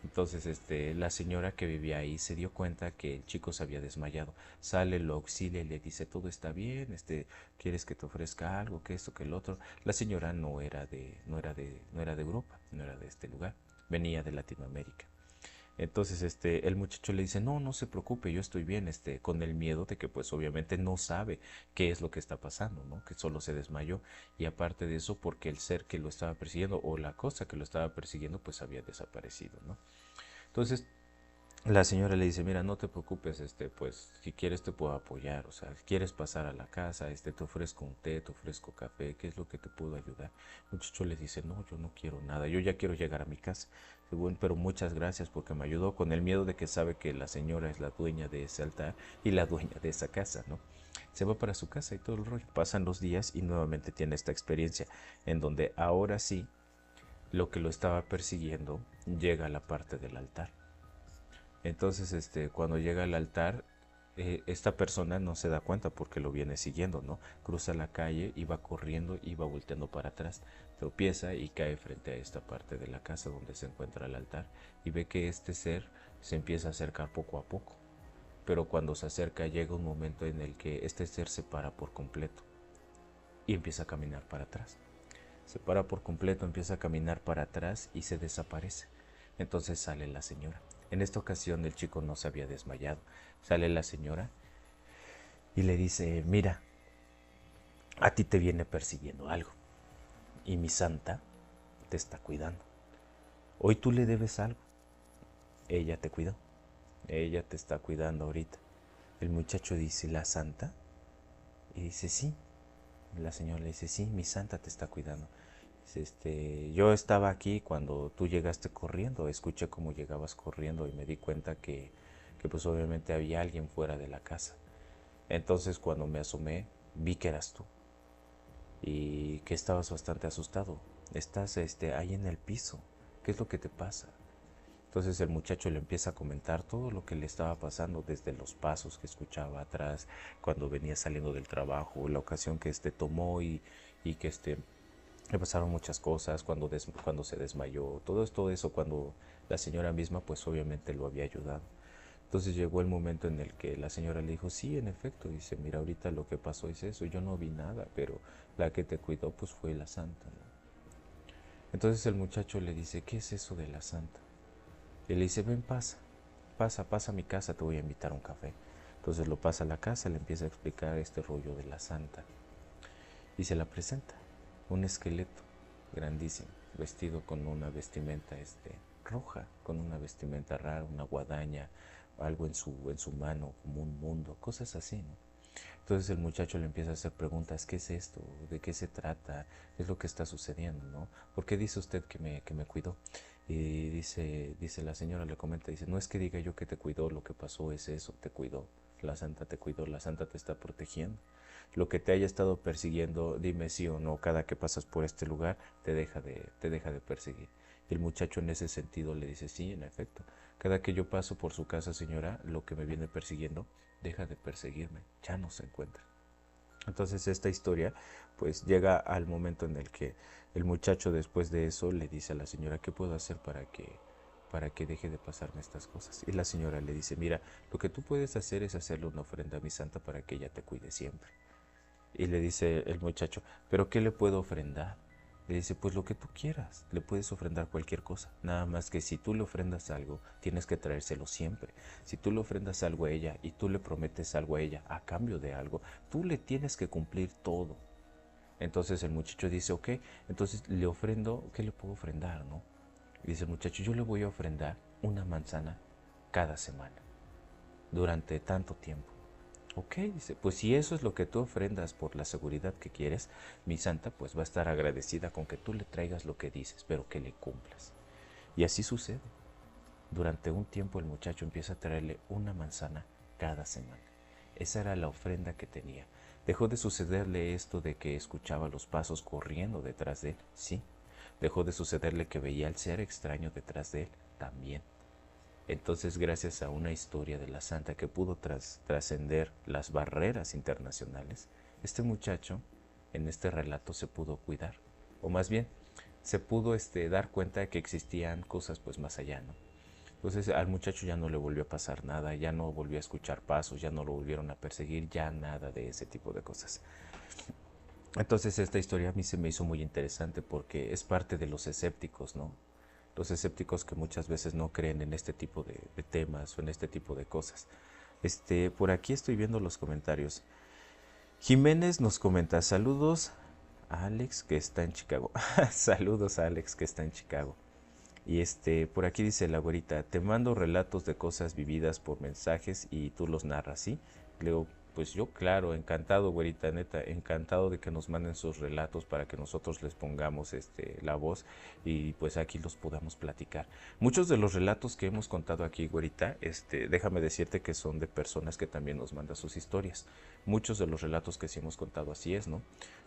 Entonces la señora que vivía ahí se dio cuenta que el chico se había desmayado. Sale, lo auxilia y le dice, todo está bien, ¿quieres que te ofrezca algo, que esto, que el otro? La señora no era de Europa, no era de este lugar, venía de Latinoamérica. Entonces, el muchacho le dice, no, no se preocupe, yo estoy bien, con el miedo de que pues obviamente no sabe qué es lo que está pasando, ¿no? Que solo se desmayó y aparte de eso porque el ser que lo estaba persiguiendo o la cosa que lo estaba persiguiendo pues había desaparecido, ¿no? Entonces, la señora le dice, mira, no te preocupes, pues si quieres te puedo apoyar, o sea, quieres pasar a la casa, te ofrezco un té, te ofrezco café, ¿qué es lo que te puedo ayudar? El muchacho le dice, no, yo no quiero nada, yo ya quiero llegar a mi casa. Dice, bueno, pero muchas gracias porque me ayudó con el miedo de que sabe que la señora es la dueña de ese altar y la dueña de esa casa, ¿no? Se va para su casa y todo el rollo. Pasan los días y nuevamente tiene esta experiencia en donde ahora sí lo que lo estaba persiguiendo llega a la parte del altar. Entonces, cuando llega al altar, esta persona no se da cuenta porque lo viene siguiendo, ¿no? Cruza la calle y va corriendo y va volteando para atrás, tropieza y cae frente a esta parte de la casa donde se encuentra el altar y ve que este ser se empieza a acercar poco a poco. Pero cuando se acerca llega un momento en el que este ser se para por completo y empieza a caminar para atrás. Se para por completo, empieza a caminar para atrás y se desaparece. Entonces sale la señora. En esta ocasión el chico no se había desmayado. Sale la señora y le dice, mira, a ti te viene persiguiendo algo y mi santa te está cuidando. Hoy tú le debes algo. Ella te cuidó. Ella te está cuidando ahorita. El muchacho dice, ¿la santa? Y dice, sí. La señora le dice, sí, mi santa te está cuidando. Yo estaba aquí cuando tú llegaste corriendo, escuché cómo llegabas corriendo y me di cuenta que pues obviamente había alguien fuera de la casa. Entonces cuando me asomé vi que eras tú y que estabas bastante asustado. Estás ahí en el piso. ¿Qué es lo que te pasa? Entonces el muchacho le empieza a comentar todo lo que le estaba pasando, desde los pasos que escuchaba atrás cuando venía saliendo del trabajo, la ocasión que tomó y que le pasaron muchas cosas cuando se desmayó, todo eso cuando la señora misma pues obviamente lo había ayudado. Entonces llegó el momento en el que la señora le dijo, sí, en efecto, dice, mira, ahorita lo que pasó es eso, yo no vi nada, pero la que te cuidó pues fue la santa, ¿no? Entonces el muchacho le dice, ¿qué es eso de la santa? Y le dice, ven, pasa a mi casa, te voy a invitar a un café. Entonces lo pasa a la casa, le empieza a explicar este rollo de la santa y se la presenta. Un esqueleto grandísimo, vestido con una vestimenta roja, con una vestimenta rara, una guadaña, algo en su mano, como un mundo, cosas así, ¿no? Entonces el muchacho le empieza a hacer preguntas, ¿qué es esto? ¿De qué se trata? ¿Qué es lo que está sucediendo, no? ¿Por qué dice usted que me cuidó? Y dice la señora, le comenta, dice, no es que diga yo que te cuidó, lo que pasó es eso, te cuidó, la santa te cuidó, la santa te está protegiendo. Lo que te haya estado persiguiendo, dime sí o no, cada que pasas por este lugar, te deja de perseguir. Y el muchacho en ese sentido le dice, sí, en efecto, cada que yo paso por su casa, señora, lo que me viene persiguiendo, deja de perseguirme, ya no se encuentra. Entonces esta historia pues llega al momento en el que el muchacho después de eso le dice a la señora, ¿qué puedo hacer para que deje de pasarme estas cosas? Y la señora le dice, mira, lo que tú puedes hacer es hacerle una ofrenda a mi santa para que ella te cuide siempre. Y le dice el muchacho, ¿pero qué le puedo ofrendar? Le dice, pues lo que tú quieras, le puedes ofrendar cualquier cosa. Nada más que si tú le ofrendas algo, tienes que traérselo siempre. Si tú le ofrendas algo a ella y tú le prometes algo a ella a cambio de algo, tú le tienes que cumplir todo. Entonces el muchacho dice, ok, entonces le ofrendo, ¿qué le puedo ofrendar, no? Y dice el muchacho, yo le voy a ofrendar una manzana cada semana, durante tanto tiempo. Ok, dice, pues si eso es lo que tú ofrendas por la seguridad que quieres, mi santa pues va a estar agradecida con que tú le traigas lo que dices, pero que le cumplas. Y así sucede. Durante un tiempo el muchacho empieza a traerle una manzana cada semana. Esa era la ofrenda que tenía. Dejó de sucederle esto de que escuchaba los pasos corriendo detrás de él, sí. Dejó de sucederle que veía al ser extraño detrás de él, también. Entonces, gracias a una historia de la santa que pudo trascender las barreras internacionales, este muchacho en este relato se pudo cuidar, o más bien, se pudo dar cuenta de que existían cosas pues más allá, ¿no? Entonces al muchacho ya no le volvió a pasar nada, ya no volvió a escuchar pasos, ya no lo volvieron a perseguir, ya nada de ese tipo de cosas. Entonces esta historia a mí se me hizo muy interesante porque es parte de los escépticos, ¿no? Los escépticos que muchas veces no creen en este tipo de temas o en este tipo de cosas. Por aquí estoy viendo los comentarios. Jiménez nos comenta, saludos a Alex que está en Chicago. Saludos a Alex que está en Chicago. Y por aquí dice la güerita, te mando relatos de cosas vividas por mensajes y tú los narras, ¿sí? Le digo, pues yo, claro, encantado, güerita, neta, encantado de que nos manden sus relatos para que nosotros les pongamos la voz y pues aquí los podamos platicar. Muchos de los relatos que hemos contado aquí, güerita, déjame decirte que son de personas que también nos mandan sus historias. Muchos de los relatos que sí hemos contado así es, ¿no?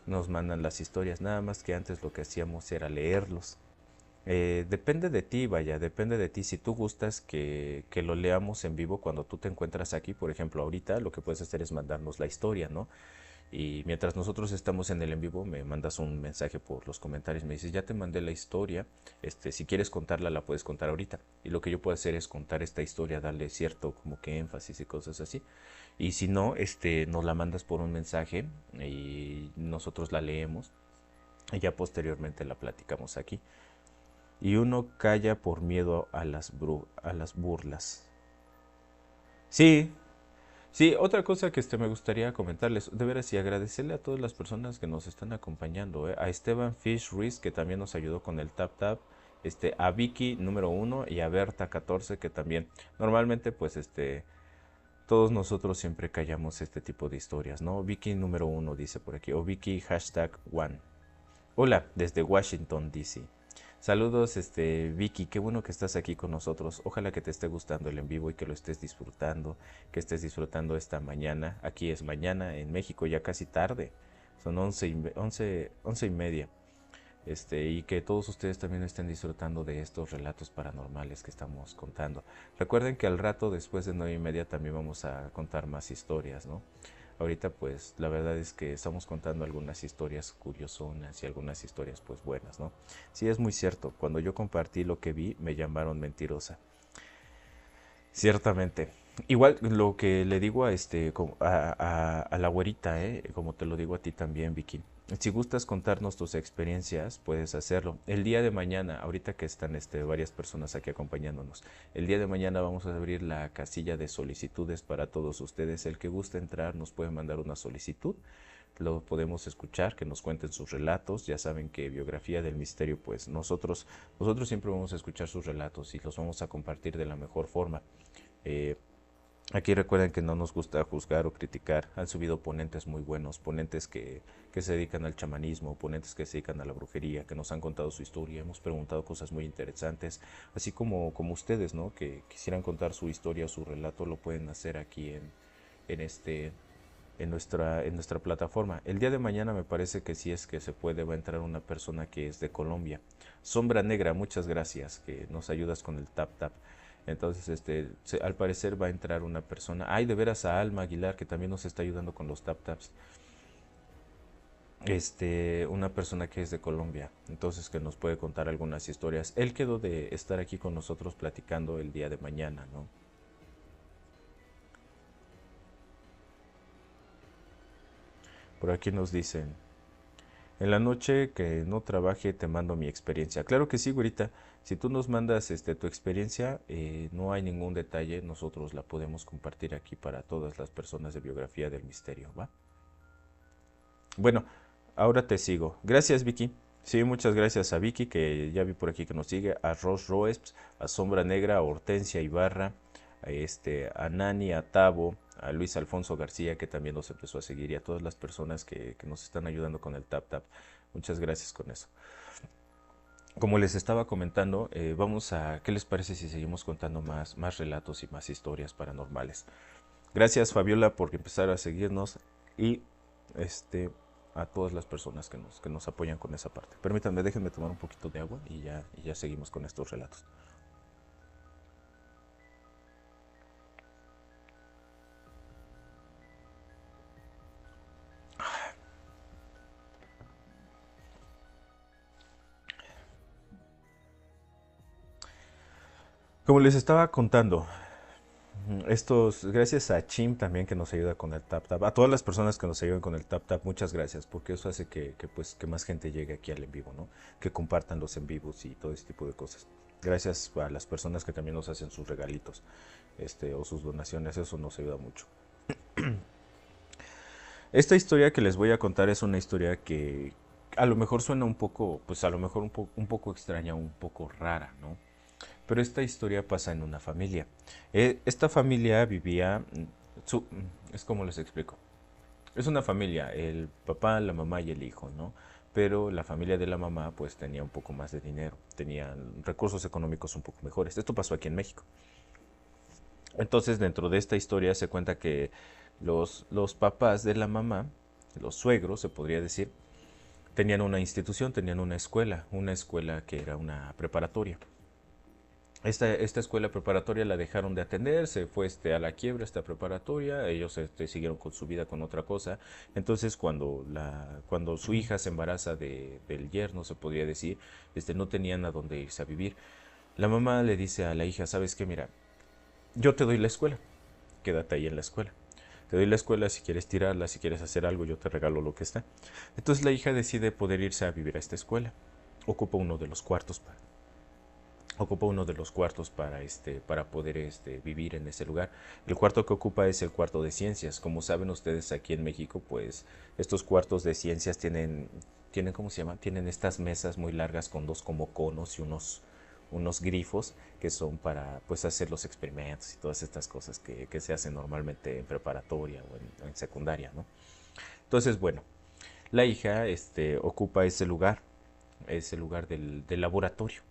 Nos mandan las historias, nada más que antes lo que hacíamos era leerlos. Depende de ti, vaya, depende de ti. Si tú gustas que lo leamos en vivo cuando tú te encuentras aquí, por ejemplo, ahorita lo que puedes hacer es mandarnos la historia, ¿no? Y mientras nosotros estamos en el en vivo, me mandas un mensaje por los comentarios, me dices, ya te mandé la historia, si quieres contarla, la puedes contar ahorita. Y lo que yo puedo hacer es contar esta historia, darle cierto como que énfasis y cosas así. Y si no, nos la mandas por un mensaje y nosotros la leemos y ya posteriormente la platicamos aquí. Y uno calla por miedo a a las burlas. Sí, sí, otra cosa que me gustaría comentarles, de veras, y agradecerle a todas las personas que nos están acompañando, a Esteban Fish Ruiz, que también nos ayudó con el Tap Tap, a Vicky número 1 y a Berta 14, que también, normalmente, pues, todos nosotros siempre callamos este tipo de historias, ¿no? Vicky número 1 dice por aquí, o Vicky hashtag 1. Hola, desde Washington, D.C. Saludos, Vicky, qué bueno que estás aquí con nosotros. Ojalá que te esté gustando el en vivo y que lo estés disfrutando, que estés disfrutando esta mañana. Aquí es mañana, en México ya casi tarde. Son 11 y media. Y que todos ustedes también estén disfrutando de estos relatos paranormales que estamos contando. Recuerden que al rato, después de 9:30, también vamos a contar más historias, ¿no? Ahorita pues la verdad es que estamos contando algunas historias curiosonas y algunas historias pues buenas, ¿no? Sí, es muy cierto, cuando yo compartí lo que vi me llamaron mentirosa. Ciertamente. Igual lo que le digo a la güerita, como te lo digo a ti también, Vicky. Si gustas contarnos tus experiencias, puedes hacerlo. El día de mañana, ahorita que están varias personas aquí acompañándonos, el día de mañana vamos a abrir la casilla de solicitudes para todos ustedes. El que guste entrar nos puede mandar una solicitud. Lo podemos escuchar, que nos cuenten sus relatos. Ya saben que Biografía del Misterio, pues nosotros siempre vamos a escuchar sus relatos y los vamos a compartir de la mejor forma. Eh, Aquí recuerden que no nos gusta juzgar o criticar. Han subido ponentes muy buenos, ponentes que se dedican al chamanismo, ponentes que se dedican a la brujería, que nos han contado su historia, hemos preguntado cosas muy interesantes, así como ustedes, ¿no? Que quisieran contar su historia o su relato, lo pueden hacer aquí en este en nuestra plataforma. El día de mañana me parece que si es que se puede va a entrar una persona que es de Colombia. Sombra Negra, muchas gracias que nos ayudas con el tap tap. Entonces, al parecer va a entrar una persona. Ay, de veras a Alma Aguilar que también nos está ayudando con los tap taps. Una persona que es de Colombia, entonces que nos puede contar algunas historias. Él quedó de estar aquí con nosotros platicando el día de mañana, ¿no? Por aquí nos dicen, en la noche que no trabaje te mando mi experiencia. Claro que sí, güerita. Si tú nos mandas tu experiencia, no hay ningún detalle, nosotros la podemos compartir aquí para todas las personas de Biografía del Misterio, ¿va? Bueno, ahora te sigo. Gracias, Vicky. Sí, muchas gracias a Vicky, que ya vi por aquí que nos sigue, a Ross Roesps, a Sombra Negra, a Hortensia Ibarra, a Nani, a Tabo, a Luis Alfonso García, que también nos empezó a seguir, y a todas las personas que nos están ayudando con el Tap Tap. Muchas gracias con eso. Como les estaba comentando, ¿qué les parece si seguimos contando más relatos y más historias paranormales? Gracias, Fabiola, por empezar a seguirnos y este a todas las personas que nos apoyan con esa parte. Permítanme, déjenme tomar un poquito de agua y ya seguimos con estos relatos. Como les estaba contando, gracias a Chim también que nos ayuda con el Tap Tap, a todas las personas que nos ayudan con el Tap Tap, muchas gracias, porque eso hace pues, que más gente llegue aquí al en vivo, ¿no? Que compartan los en vivos y todo ese tipo de cosas. Gracias a las personas que también nos hacen sus regalitos, o sus donaciones, eso nos ayuda mucho. Esta historia que les voy a contar es una historia que a lo mejor suena un poco, pues a lo mejor un poco extraña, un poco rara, ¿no? Pero esta historia pasa en una familia. Esta familia vivía, es como les explico. Es una familia, el papá, la mamá y el hijo, ¿no? Pero la familia de la mamá pues tenía un poco más de dinero, tenían recursos económicos un poco mejores. Esto pasó aquí en México. Entonces dentro de esta historia se cuenta que los papás de la mamá, los suegros se podría decir, tenían una institución, tenían una escuela que era una preparatoria. Esta escuela preparatoria la dejaron de atender, se fue a la quiebra esta preparatoria, ellos siguieron con su vida con otra cosa. Entonces cuando su hija se embaraza del yerno, se podría decir, no tenían a dónde irse a vivir. La mamá le dice a la hija, ¿sabes qué? Mira, yo te doy la escuela, quédate ahí en la escuela. Te doy la escuela, si quieres tirarla, si quieres hacer algo, yo te regalo lo que está. Entonces la hija decide poder irse a vivir a esta escuela. Ocupa uno de los cuartos ocupa uno de los cuartos para poder vivir en ese lugar. El cuarto que ocupa es el cuarto de ciencias. Como saben ustedes, aquí en México, pues estos cuartos de ciencias tienen ¿cómo se llama? Tienen estas mesas muy largas con dos como conos y unos grifos que son para pues hacer los experimentos y todas estas cosas que se hacen normalmente en preparatoria o en secundaria, ¿no? Entonces, bueno, la hija ocupa ese lugar del laboratorio.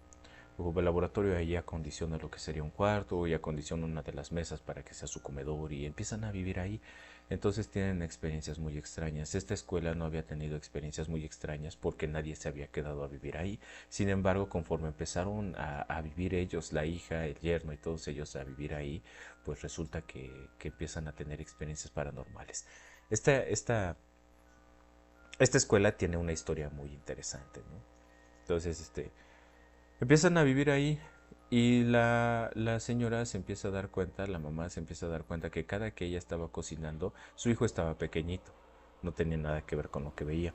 Ocupa el laboratorio, ahí acondiciona lo que sería un cuarto y acondiciona una de las mesas para que sea su comedor y empiezan a vivir ahí. Entonces tienen experiencias muy extrañas. Esta escuela no había tenido experiencias muy extrañas porque nadie se había quedado a vivir ahí. Sin embargo, conforme empezaron a vivir ellos, la hija, el yerno y todos ellos a vivir ahí, pues resulta que empiezan a tener experiencias paranormales. Esta, esta, esta escuela tiene una historia muy interesante, ¿no? Entonces, empiezan a vivir ahí y la señora se empieza a dar cuenta, la mamá se empieza a dar cuenta que cada que ella estaba cocinando, su hijo estaba pequeñito, no tenía nada que ver con lo que veía.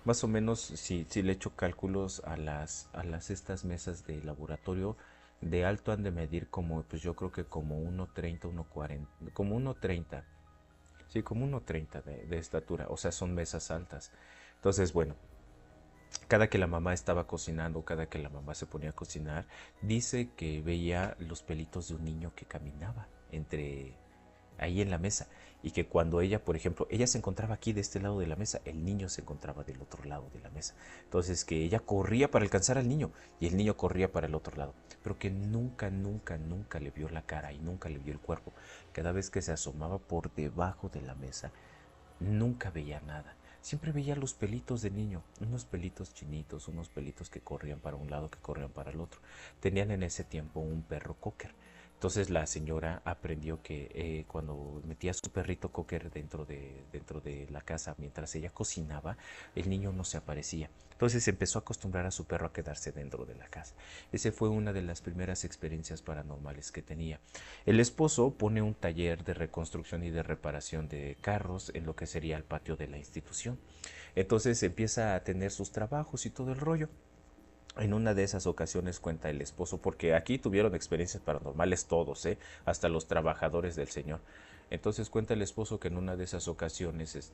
Más o menos, si le echo cálculos a las estas mesas de laboratorio, de alto han de medir como, pues yo creo que como 1,30, 1,40, como 1,30, sí, como 1,30 de estatura, o sea, son mesas altas. Entonces, bueno, cada que la mamá estaba cocinando, cada que la mamá se ponía a cocinar, dice que veía los pelitos de un niño que caminaba entre ahí en la mesa y que cuando ella, por ejemplo, ella se encontraba aquí de este lado de la mesa, el niño se encontraba del otro lado de la mesa. Entonces que ella corría para alcanzar al niño y el niño corría para el otro lado, pero que nunca, nunca, nunca le vio la cara y nunca le vio el cuerpo. Cada vez que se asomaba por debajo de la mesa, nunca veía nada. Siempre veía los pelitos de niño, unos pelitos chinitos, unos pelitos que corrían para un lado, que corrían para el otro. Tenían en ese tiempo un perro cocker. Entonces la señora aprendió que cuando metía su perrito cocker dentro de la casa mientras ella cocinaba, el niño no se aparecía. Entonces empezó a acostumbrar a su perro a quedarse dentro de la casa. Esa fue una de las primeras experiencias paranormales que tenía. El esposo pone un taller de reconstrucción y de reparación de carros en lo que sería el patio de la institución. Entonces empieza a tener sus trabajos y todo el rollo. En una de esas ocasiones cuenta el esposo, porque aquí tuvieron experiencias paranormales todos, hasta los trabajadores del Señor. Entonces cuenta el esposo que en una de esas ocasiones,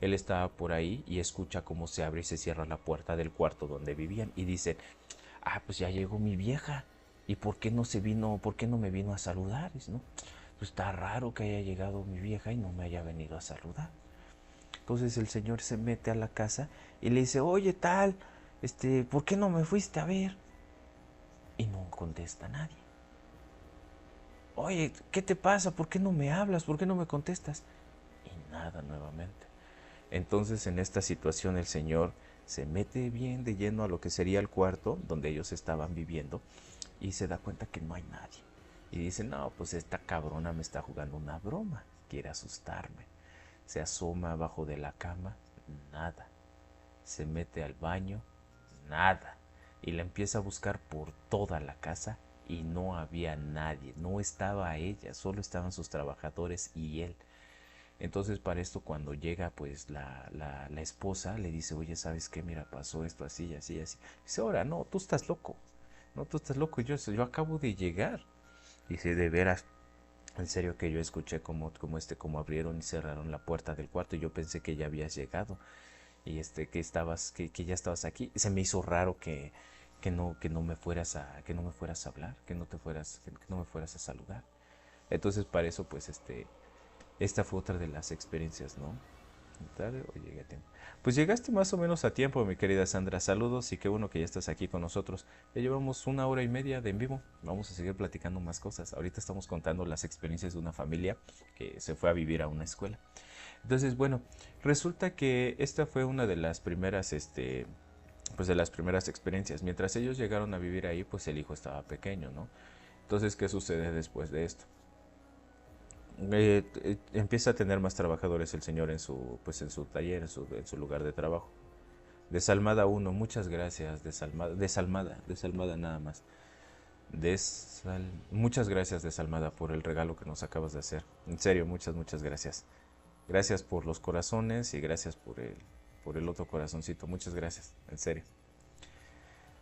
él estaba por ahí y escucha cómo se abre y se cierra la puerta del cuarto donde vivían y dice, ah, pues ya llegó mi vieja. ¿Y por qué no me vino a saludar? ¿No? Pues está raro que haya llegado mi vieja y no me haya venido a saludar. Entonces el señor se mete a la casa y le dice, oye tal, ¿por qué no me fuiste a ver? Y no contesta nadie. oye, ¿qué te pasa? ¿Por qué no me hablas? ¿Por qué no me contestas? Y nada nuevamente. Entonces en esta situación el señor se mete bien de lleno a lo que sería el cuarto donde ellos estaban viviendo y se da cuenta que no hay nadie. Y dice, no, pues esta cabrona me está jugando una broma, quiere asustarme. Se asoma abajo de la cama, nada. Se mete al baño, nada. Y la empieza a buscar por toda la casa y no había nadie, no estaba ella, solo estaban sus trabajadores y él. Entonces para esto cuando llega pues la esposa le dice, oye, ¿sabes qué? Mira, pasó esto así y así y así. Dice, ahora, no, tú estás loco. No, tú estás loco, yo acabo de llegar. Dice, de veras, en serio que yo escuché como abrieron y cerraron la puerta del cuarto y yo pensé que ya habías llegado y que ya estabas aquí. Se me hizo raro que no me fueras que no me fueras a hablar, que no me fueras a saludar. Entonces para eso pues esta fue otra de las experiencias, ¿no? ¿Tarde o llegué a tiempo? Pues llegaste más o menos a tiempo, mi querida Sandra. Saludos y qué bueno que ya estás aquí con nosotros. Ya llevamos 1 hora y media de en vivo. Vamos a seguir platicando más cosas. Ahorita estamos contando las experiencias de una familia que se fue a vivir a una escuela. Entonces, bueno, resulta que esta fue una de las primeras, pues de las primeras experiencias. Mientras ellos llegaron a vivir ahí, pues el hijo estaba pequeño, ¿no? Entonces, ¿qué sucede después de esto? Empieza a tener más trabajadores el señor pues en su taller, en su lugar de trabajo. Desalmada uno, muchas gracias, desalmada nada más. Muchas gracias, Desalmada, por el regalo que nos acabas de hacer. En serio, muchas gracias. Gracias por los corazones y gracias por el otro corazoncito. Muchas gracias, en serio.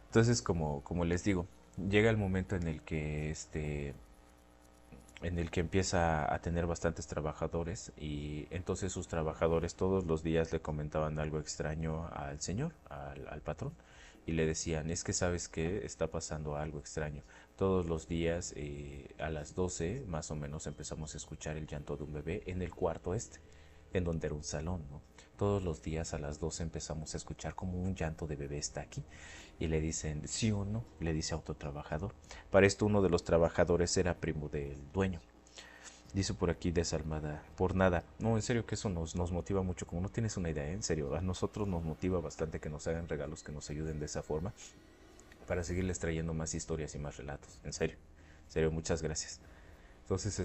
Entonces, como les digo, llega el momento en el que empieza a tener bastantes trabajadores y entonces sus trabajadores todos los días le comentaban algo extraño al señor, al patrón, y le decían, es que sabes que está pasando algo extraño. Todos los días a las 12 más o menos empezamos a escuchar el llanto de un bebé en el cuarto en donde era un salón, ¿no? Todos los días a las 12 empezamos a escuchar como un llanto de bebé está aquí. Y le dicen, sí o no, le dice a otro trabajador. Para esto uno de los trabajadores era primo del dueño. Dice por aquí Desalmada, por nada. No, en serio que eso nos motiva mucho, como no tienes una idea, ¿eh? En serio, a nosotros nos motiva bastante que nos hagan regalos, que nos ayuden de esa forma, para seguirles trayendo más historias y más relatos. En serio, muchas gracias. Entonces,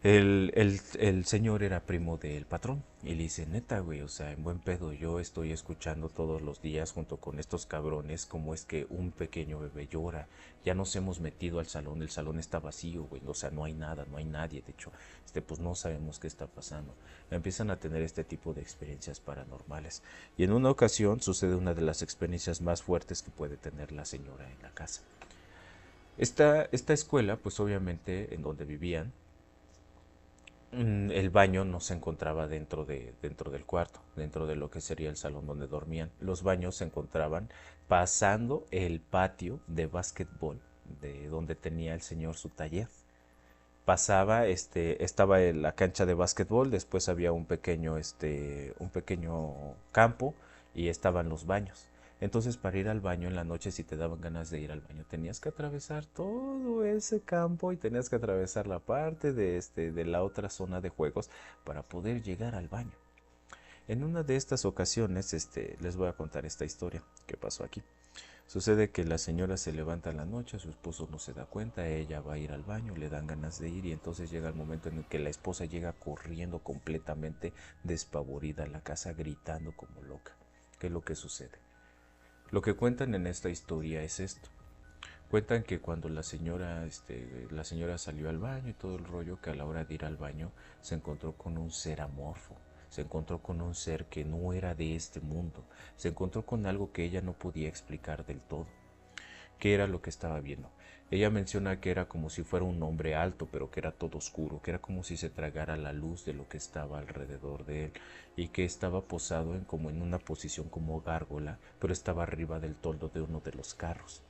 el señor era primo del patrón y le dice, neta, güey, o sea, en buen pedo, yo estoy escuchando todos los días junto con estos cabrones cómo es que un pequeño bebé llora. Ya nos hemos metido al salón, el salón está vacío, güey, o sea, no hay nada, no hay nadie, de hecho, pues no sabemos qué está pasando. Empiezan a tener este tipo de experiencias paranormales y en una ocasión sucede una de las experiencias más fuertes que puede tener la señora en la casa. Esta escuela, pues obviamente en donde vivían, el baño no se encontraba dentro del cuarto, dentro de lo que sería el salón donde dormían. Los baños se encontraban pasando el patio de básquetbol de donde tenía el señor su taller. Pasaba, estaba en la cancha de básquetbol, después había un pequeño campo y estaban los baños. Entonces para ir al baño en la noche, si te daban ganas de ir al baño, tenías que atravesar todo ese campo y tenías que atravesar la parte de la otra zona de juegos para poder llegar al baño. En una de estas ocasiones, les voy a contar esta historia que pasó aquí. Sucede que la señora se levanta en la noche, su esposo no se da cuenta, ella va a ir al baño, le dan ganas de ir y entonces llega el momento en el que la esposa llega corriendo completamente despavorida a la casa gritando como loca. ¿Qué es lo que sucede? Lo que cuentan en esta historia es esto. Cuentan que cuando la señora salió al baño y todo el rollo, que a la hora de ir al baño se encontró con un ser amorfo, se encontró con un ser que no era de este mundo, se encontró con algo que ella no podía explicar del todo. ¿Qué era lo que estaba viendo? Ella menciona que era como si fuera un hombre alto, pero que era todo oscuro, que era como si se tragara la luz de lo que estaba alrededor de él y que estaba posado como en una posición como gárgola, pero estaba arriba del toldo de uno de los carros.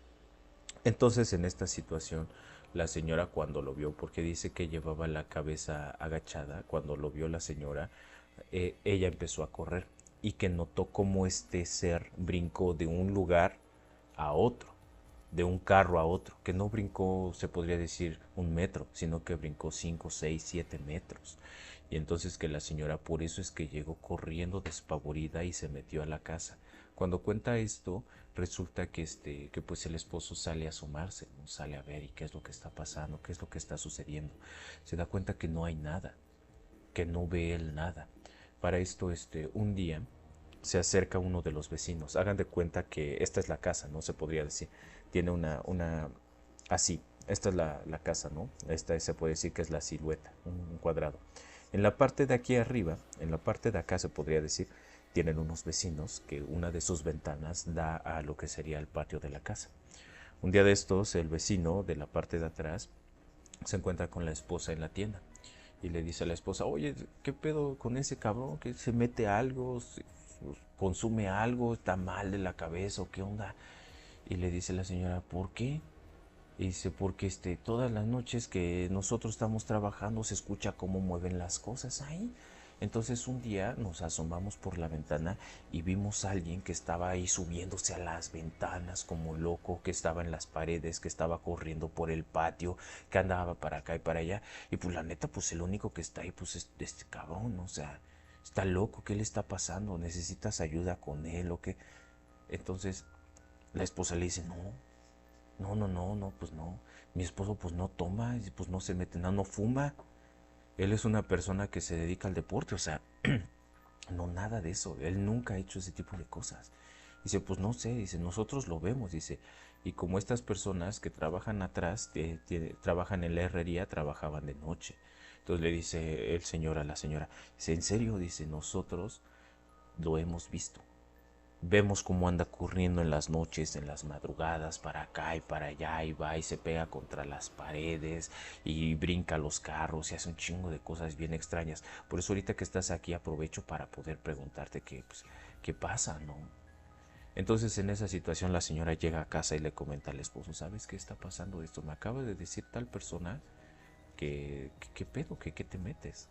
Entonces en esta situación la señora cuando lo vio, porque dice que llevaba la cabeza agachada, cuando lo vio la señora, ella empezó a correr y que notó cómo este ser brincó de un lugar a otro. de un carro a otro, que no brincó, se podría decir, 1 metro, sino que brincó 5, 6, 7 metros. Y entonces que la señora por eso es que llegó corriendo despavorida y se metió a la casa. Cuando cuenta esto, resulta que que pues el esposo sale a asomarse, ¿no? Sale a ver y qué es lo que está pasando, qué es lo que está sucediendo. Se da cuenta que no hay nada, que no ve él nada. Para esto, un día se acerca uno de los vecinos. Hagan de cuenta que esta es la casa, ¿no? Se podría decir. Tiene así. Esta es la casa, ¿no? Esta se puede decir que es la silueta, un cuadrado. En la parte de aquí arriba, en la parte de acá se podría decir, tienen unos vecinos que una de sus ventanas da a lo que sería el patio de la casa. Un día de estos, el vecino de la parte de atrás se encuentra con la esposa en la tienda y le dice a la esposa, oye, ¿qué pedo con ese cabrón? ¿Que se mete algo? ¿Consume algo? ¿Está mal de la cabeza o qué onda? Y le dice la señora, ¿por qué? Y dice, porque todas las noches que nosotros estamos trabajando se escucha cómo mueven las cosas ahí. Entonces un día nos asomamos por la ventana y vimos a alguien que estaba ahí subiéndose a las ventanas como loco, que estaba en las paredes, que estaba corriendo por el patio, que andaba para acá y para allá. Y pues la neta, pues el único que está ahí, pues es este cabrón, o sea, está loco, ¿qué le está pasando? ¿Necesitas ayuda con él o qué? Entonces la esposa le dice, no, no, no, no, no, pues no. Mi esposo pues no toma, pues no se mete, no, no fuma. Él es una persona que se dedica al deporte, o sea, no nada de eso. Él nunca ha hecho ese tipo de cosas. Dice, pues no sé, dice, nosotros lo vemos, dice. Y como estas personas que trabajan atrás, trabajan en la herrería, trabajaban de noche. Entonces le dice el señor a la señora, dice, en serio, dice, nosotros lo hemos visto. Vemos cómo anda corriendo en las noches, en las madrugadas, para acá y para allá, y va y se pega contra las paredes, y brinca los carros, y hace un chingo de cosas bien extrañas. Por eso ahorita que estás aquí aprovecho para poder preguntarte pues, qué pasa, ¿no? Entonces en esa situación la señora llega a casa y le comenta al esposo, ¿sabes qué está pasando esto? Me acaba de decir tal persona ¿qué pedo? ¿Qué te metes?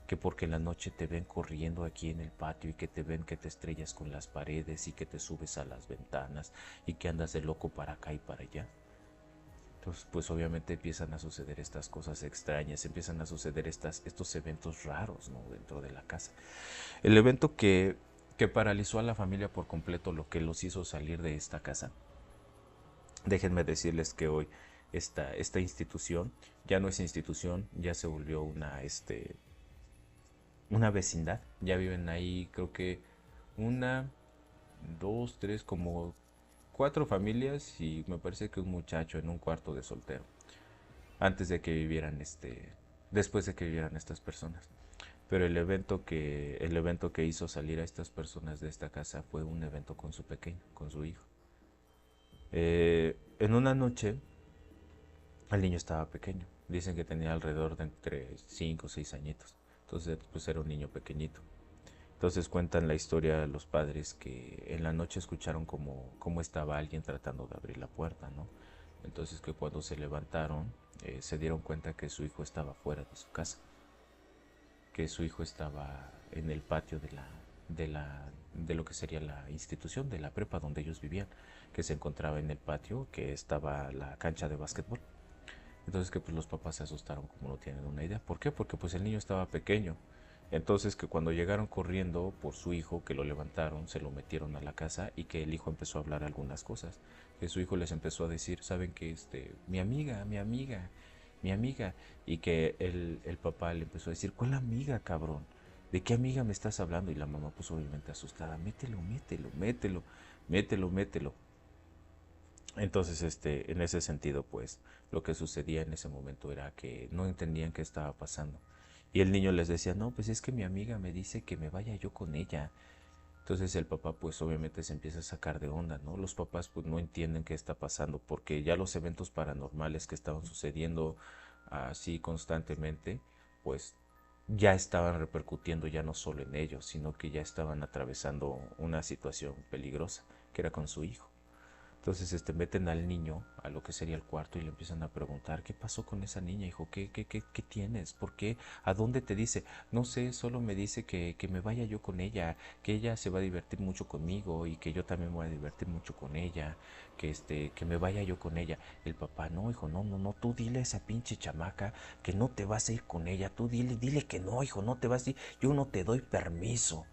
Que porque en la noche te ven corriendo aquí en el patio y que te ven que te estrellas con las paredes y que te subes a las ventanas y que andas de loco para acá y para allá. Entonces, pues obviamente empiezan a suceder estas cosas extrañas, empiezan a suceder estos eventos raros, ¿no? Dentro de la casa. El evento que paralizó a la familia por completo, lo que los hizo salir de esta casa. Déjenme decirles que hoy esta institución ya no es institución, ya se volvió una vecindad. Ya viven ahí, creo que una, dos, tres, como 4 familias y me parece que un muchacho en un cuarto de soltero. Antes de que vivieran después de que vivieran estas personas. Pero el evento que hizo salir a estas personas de esta casa fue un evento con su pequeño, con su hijo. En una noche el niño estaba pequeño. Dicen que tenía alrededor de entre 5 o 6 añitos. Entonces, pues era un niño pequeñito. Entonces cuentan la historia los padres que en la noche escucharon cómo estaba alguien tratando de abrir la puerta, ¿no? Entonces que cuando se levantaron se dieron cuenta que su hijo estaba fuera de su casa, que su hijo estaba en el patio de lo que sería la institución, de la prepa donde ellos vivían, que se encontraba en el patio, que estaba la cancha de básquetbol. Entonces que pues los papás se asustaron como no tienen una idea. ¿Por qué? Porque pues el niño estaba pequeño. Entonces que cuando llegaron corriendo por su hijo, que lo levantaron, se lo metieron a la casa y que el hijo empezó a hablar algunas cosas. Que su hijo les empezó a decir, saben que mi amiga, mi amiga, mi amiga. Y que el papá le empezó a decir, ¿cuál amiga, cabrón? ¿De qué amiga me estás hablando? Y la mamá pues obviamente asustada, mételo, mételo, mételo, mételo, mételo. Entonces, en ese sentido, pues, lo que sucedía en ese momento era que no entendían qué estaba pasando. Y el niño les decía, no, pues es que mi amiga me dice que me vaya yo con ella. Entonces el papá, pues obviamente se empieza a sacar de onda, ¿no? Los papás, pues no entienden qué está pasando, porque ya los eventos paranormales que estaban sucediendo así constantemente, pues ya estaban repercutiendo ya no solo en ellos, sino que ya estaban atravesando una situación peligrosa, que era con su hijo. Entonces, meten al niño a lo que sería el cuarto y le empiezan a preguntar, ¿qué pasó con esa niña, hijo? ¿Qué tienes? ¿Por qué? ¿A dónde te dice? No sé, solo me dice que me vaya yo con ella, que ella se va a divertir mucho conmigo y que yo también me voy a divertir mucho con ella, que me vaya yo con ella. El papá, no, hijo, no, no, no, tú dile a esa pinche chamaca que no te vas a ir con ella, tú dile que no, hijo, no te vas a ir, yo no te doy permiso.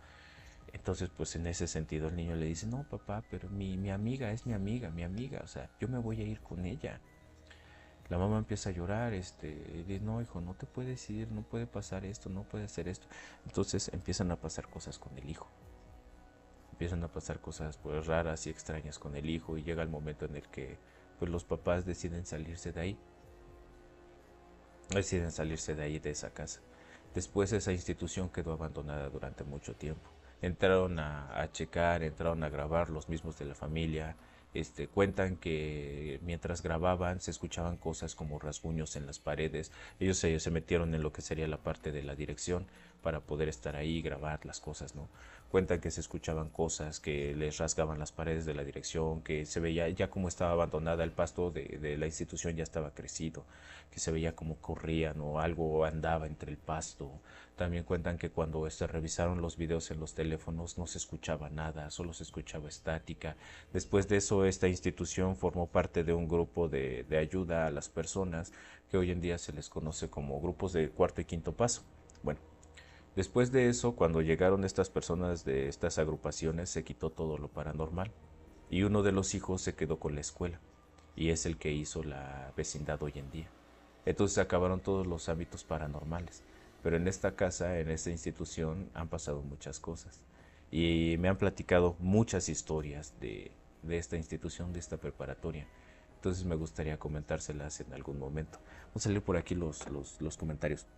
Entonces, pues en ese sentido el niño le dice, no, papá, pero mi amiga es mi amiga, o sea, yo me voy a ir con ella. La mamá empieza a llorar, y dice, no, hijo, no te puedes ir, no puede pasar esto, no puede hacer esto. Entonces empiezan a pasar cosas con el hijo. Empiezan a pasar cosas pues raras y extrañas con el hijo y llega el momento en el que pues los papás deciden salirse de ahí. Deciden salirse de ahí, de esa casa. Después esa institución quedó abandonada durante mucho tiempo. Entraron a checar, entraron a grabar los mismos de la familia. Cuentan que mientras grababan se escuchaban cosas como rasguños en las paredes. Ellos se metieron en lo que sería la parte de la dirección para poder estar ahí y grabar las cosas, ¿no? Cuentan que se escuchaban cosas, que les rasgaban las paredes de la dirección, que se veía ya como estaba abandonada el pasto de la institución, ya estaba crecido, que se veía como corrían o algo andaba entre el pasto. También cuentan que cuando se revisaron los videos en los teléfonos no se escuchaba nada, solo se escuchaba estática. Después de eso, esta institución formó parte de un grupo de ayuda a las personas que hoy en día se les conoce como grupos de cuarto y quinto paso. Bueno, después de eso, cuando llegaron estas personas de estas agrupaciones, se quitó todo lo paranormal y uno de los hijos se quedó con la escuela y es el que hizo la vecindad hoy en día. Entonces acabaron todos los hábitos paranormales. Pero en esta casa, en esta institución, han pasado muchas cosas. Y me han platicado muchas historias de esta institución, de esta preparatoria. Entonces me gustaría comentárselas en algún momento. Vamos a leer por aquí los comentarios.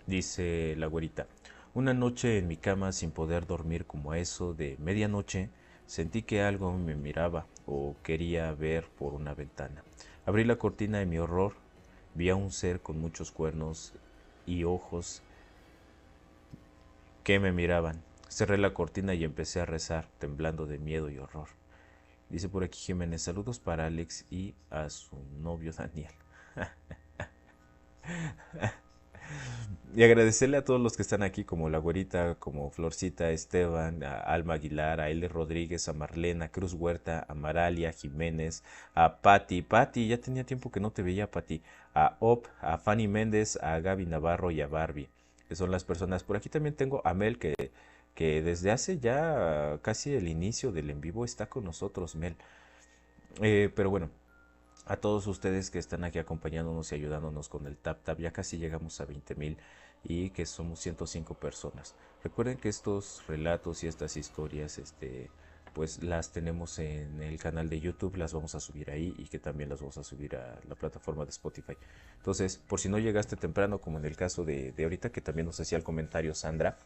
Dice la güerita, una noche en mi cama sin poder dormir como a eso de medianoche, sentí que algo me miraba o quería ver por una ventana. Abrí la cortina y mi horror vi a un ser con muchos cuernos y ojos que me miraban. Cerré la cortina y empecé a rezar, temblando de miedo y horror. Dice por aquí Jiménez, saludos para Alex y a su novio Daniel. Y agradecerle a todos los que están aquí, como la güerita, como Florcita, Esteban, a Alma Aguilar, a L. Rodríguez, a Marlena, Cruz Huerta, a Maralia, Jiménez, a Patti, ya tenía tiempo que no te veía, Patti, a Op, a Fanny Méndez, a Gaby Navarro y a Barbie, que son las personas. Por aquí también tengo a Mel, que desde hace ya casi el inicio del en vivo está con nosotros, Mel. Pero bueno, a todos ustedes que están aquí acompañándonos y ayudándonos con el Tap Tap. Ya casi llegamos a 20,000 y que somos 105 personas. Recuerden que estos relatos y estas historias, pues las tenemos en el canal de YouTube, las vamos a subir ahí y que también las vamos a subir a la plataforma de Spotify. Entonces, por si no llegaste temprano, como en el caso de ahorita que también nos hacía el comentario Sandra,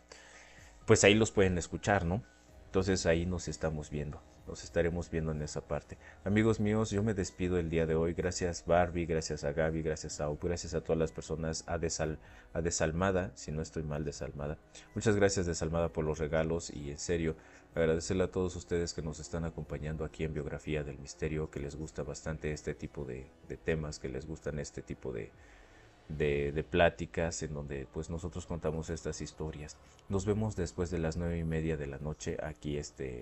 pues ahí los pueden escuchar, ¿no? Entonces ahí nos estamos viendo, nos estaremos viendo en esa parte. Amigos míos, yo me despido el día de hoy. Gracias Barbie, gracias a Gaby, gracias a Op, gracias a todas las personas, a Desalmada, si no estoy mal, Desalmada. Muchas gracias Desalmada por los regalos y en serio, agradecerle a todos ustedes que nos están acompañando aquí en Biografía del Misterio, que les gusta bastante este tipo de temas, que les gustan este tipo de pláticas en donde pues nosotros contamos estas historias. Nos vemos después de las 9:30 de la noche aquí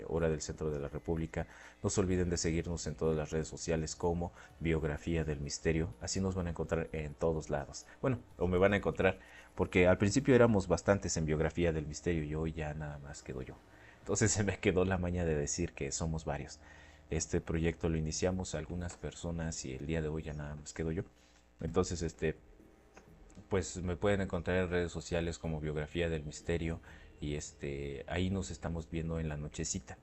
hora del centro de la República. No se olviden de seguirnos en todas las redes sociales como Biografía del Misterio. Así nos van a encontrar en todos lados. Bueno, o me van a encontrar porque al principio éramos bastantes en Biografía del Misterio y hoy ya nada más quedo yo. Entonces se me quedó la maña de decir que somos varios. Este proyecto lo iniciamos algunas personas y el día de hoy ya nada más quedo yo. Entonces pues me pueden encontrar en redes sociales como Biografía del Misterio y ahí nos estamos viendo en la nochecita.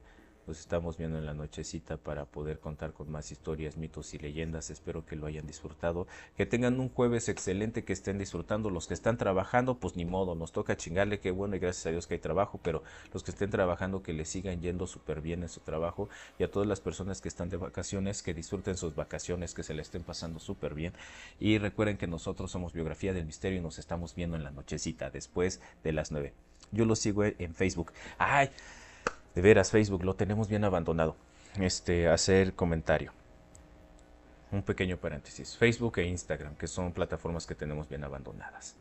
Nos estamos viendo en la nochecita para poder contar con más historias, mitos y leyendas. Espero que lo hayan disfrutado. Que tengan un jueves excelente, que estén disfrutando. Los que están trabajando, pues ni modo, nos toca chingarle, qué bueno y gracias a Dios que hay trabajo, pero los que estén trabajando, que les sigan yendo súper bien en su trabajo. Y a todas las personas que están de vacaciones, que disfruten sus vacaciones, que se le estén pasando súper bien. Y recuerden que nosotros somos Biografía del Misterio y nos estamos viendo en la nochecita después de las 9. Yo los sigo en Facebook. ¡Ay! De veras, Facebook lo tenemos bien abandonado. Hacer comentario. Un pequeño paréntesis. Facebook e Instagram, que son plataformas que tenemos bien abandonadas.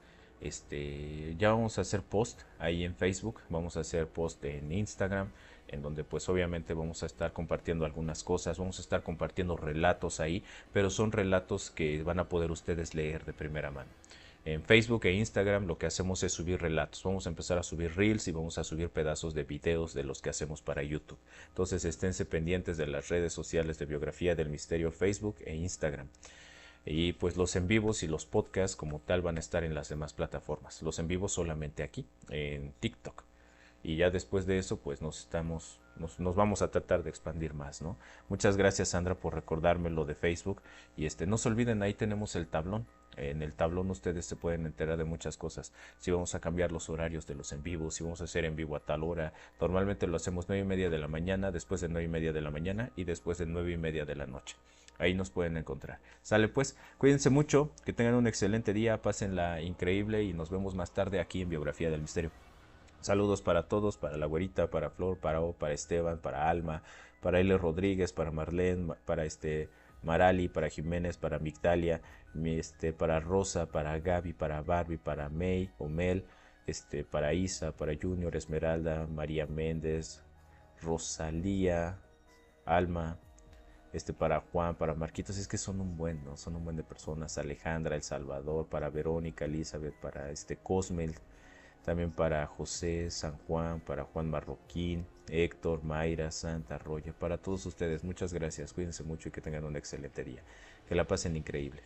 Ya vamos a hacer post ahí en Facebook, vamos a hacer post en Instagram, en donde pues obviamente vamos a estar compartiendo algunas cosas, vamos a estar compartiendo relatos ahí, pero son relatos que van a poder ustedes leer de primera mano. En Facebook e Instagram lo que hacemos es subir relatos. Vamos a empezar a subir reels y vamos a subir pedazos de videos de los que hacemos para YouTube. Entonces esténse pendientes de las redes sociales de Biografía del Misterio, Facebook e Instagram. Y pues los en vivos y los podcasts como tal van a estar en las demás plataformas. Los en vivos solamente aquí, en TikTok. Y ya después de eso, pues nos vamos a tratar de expandir más, ¿no? Muchas gracias, Sandra, por recordarme lo de Facebook. Y no se olviden, ahí tenemos el tablón. En el tablón ustedes se pueden enterar de muchas cosas. Si vamos a cambiar los horarios de los en vivos, si vamos a hacer en vivo a tal hora. Normalmente lo hacemos 9:30 de la mañana, después de 9:30 de la mañana y después de 9:30 de la noche. Ahí nos pueden encontrar. Sale pues, cuídense mucho, que tengan un excelente día, pásenla increíble y nos vemos más tarde aquí en Biografía del Misterio. Saludos para todos, para la güerita, para Flor, para Esteban, para Alma, para L. Rodríguez, para Marlene, para Marali, para Jiménez, para Migdalia, para Rosa, para Gaby, para Barbie, para May o Mel, para Isa, para Junior, Esmeralda, María Méndez, Rosalía, Alma, para Juan, para Marquitos, es que son un buen, ¿no? Son un buen de personas, Alejandra, El Salvador, para Verónica, Elizabeth, para Cosmel, también para José, San Juan, para Juan Marroquín, Héctor, Mayra, Santa, Roya, para todos ustedes, muchas gracias, cuídense mucho y que tengan un excelente día, que la pasen increíble.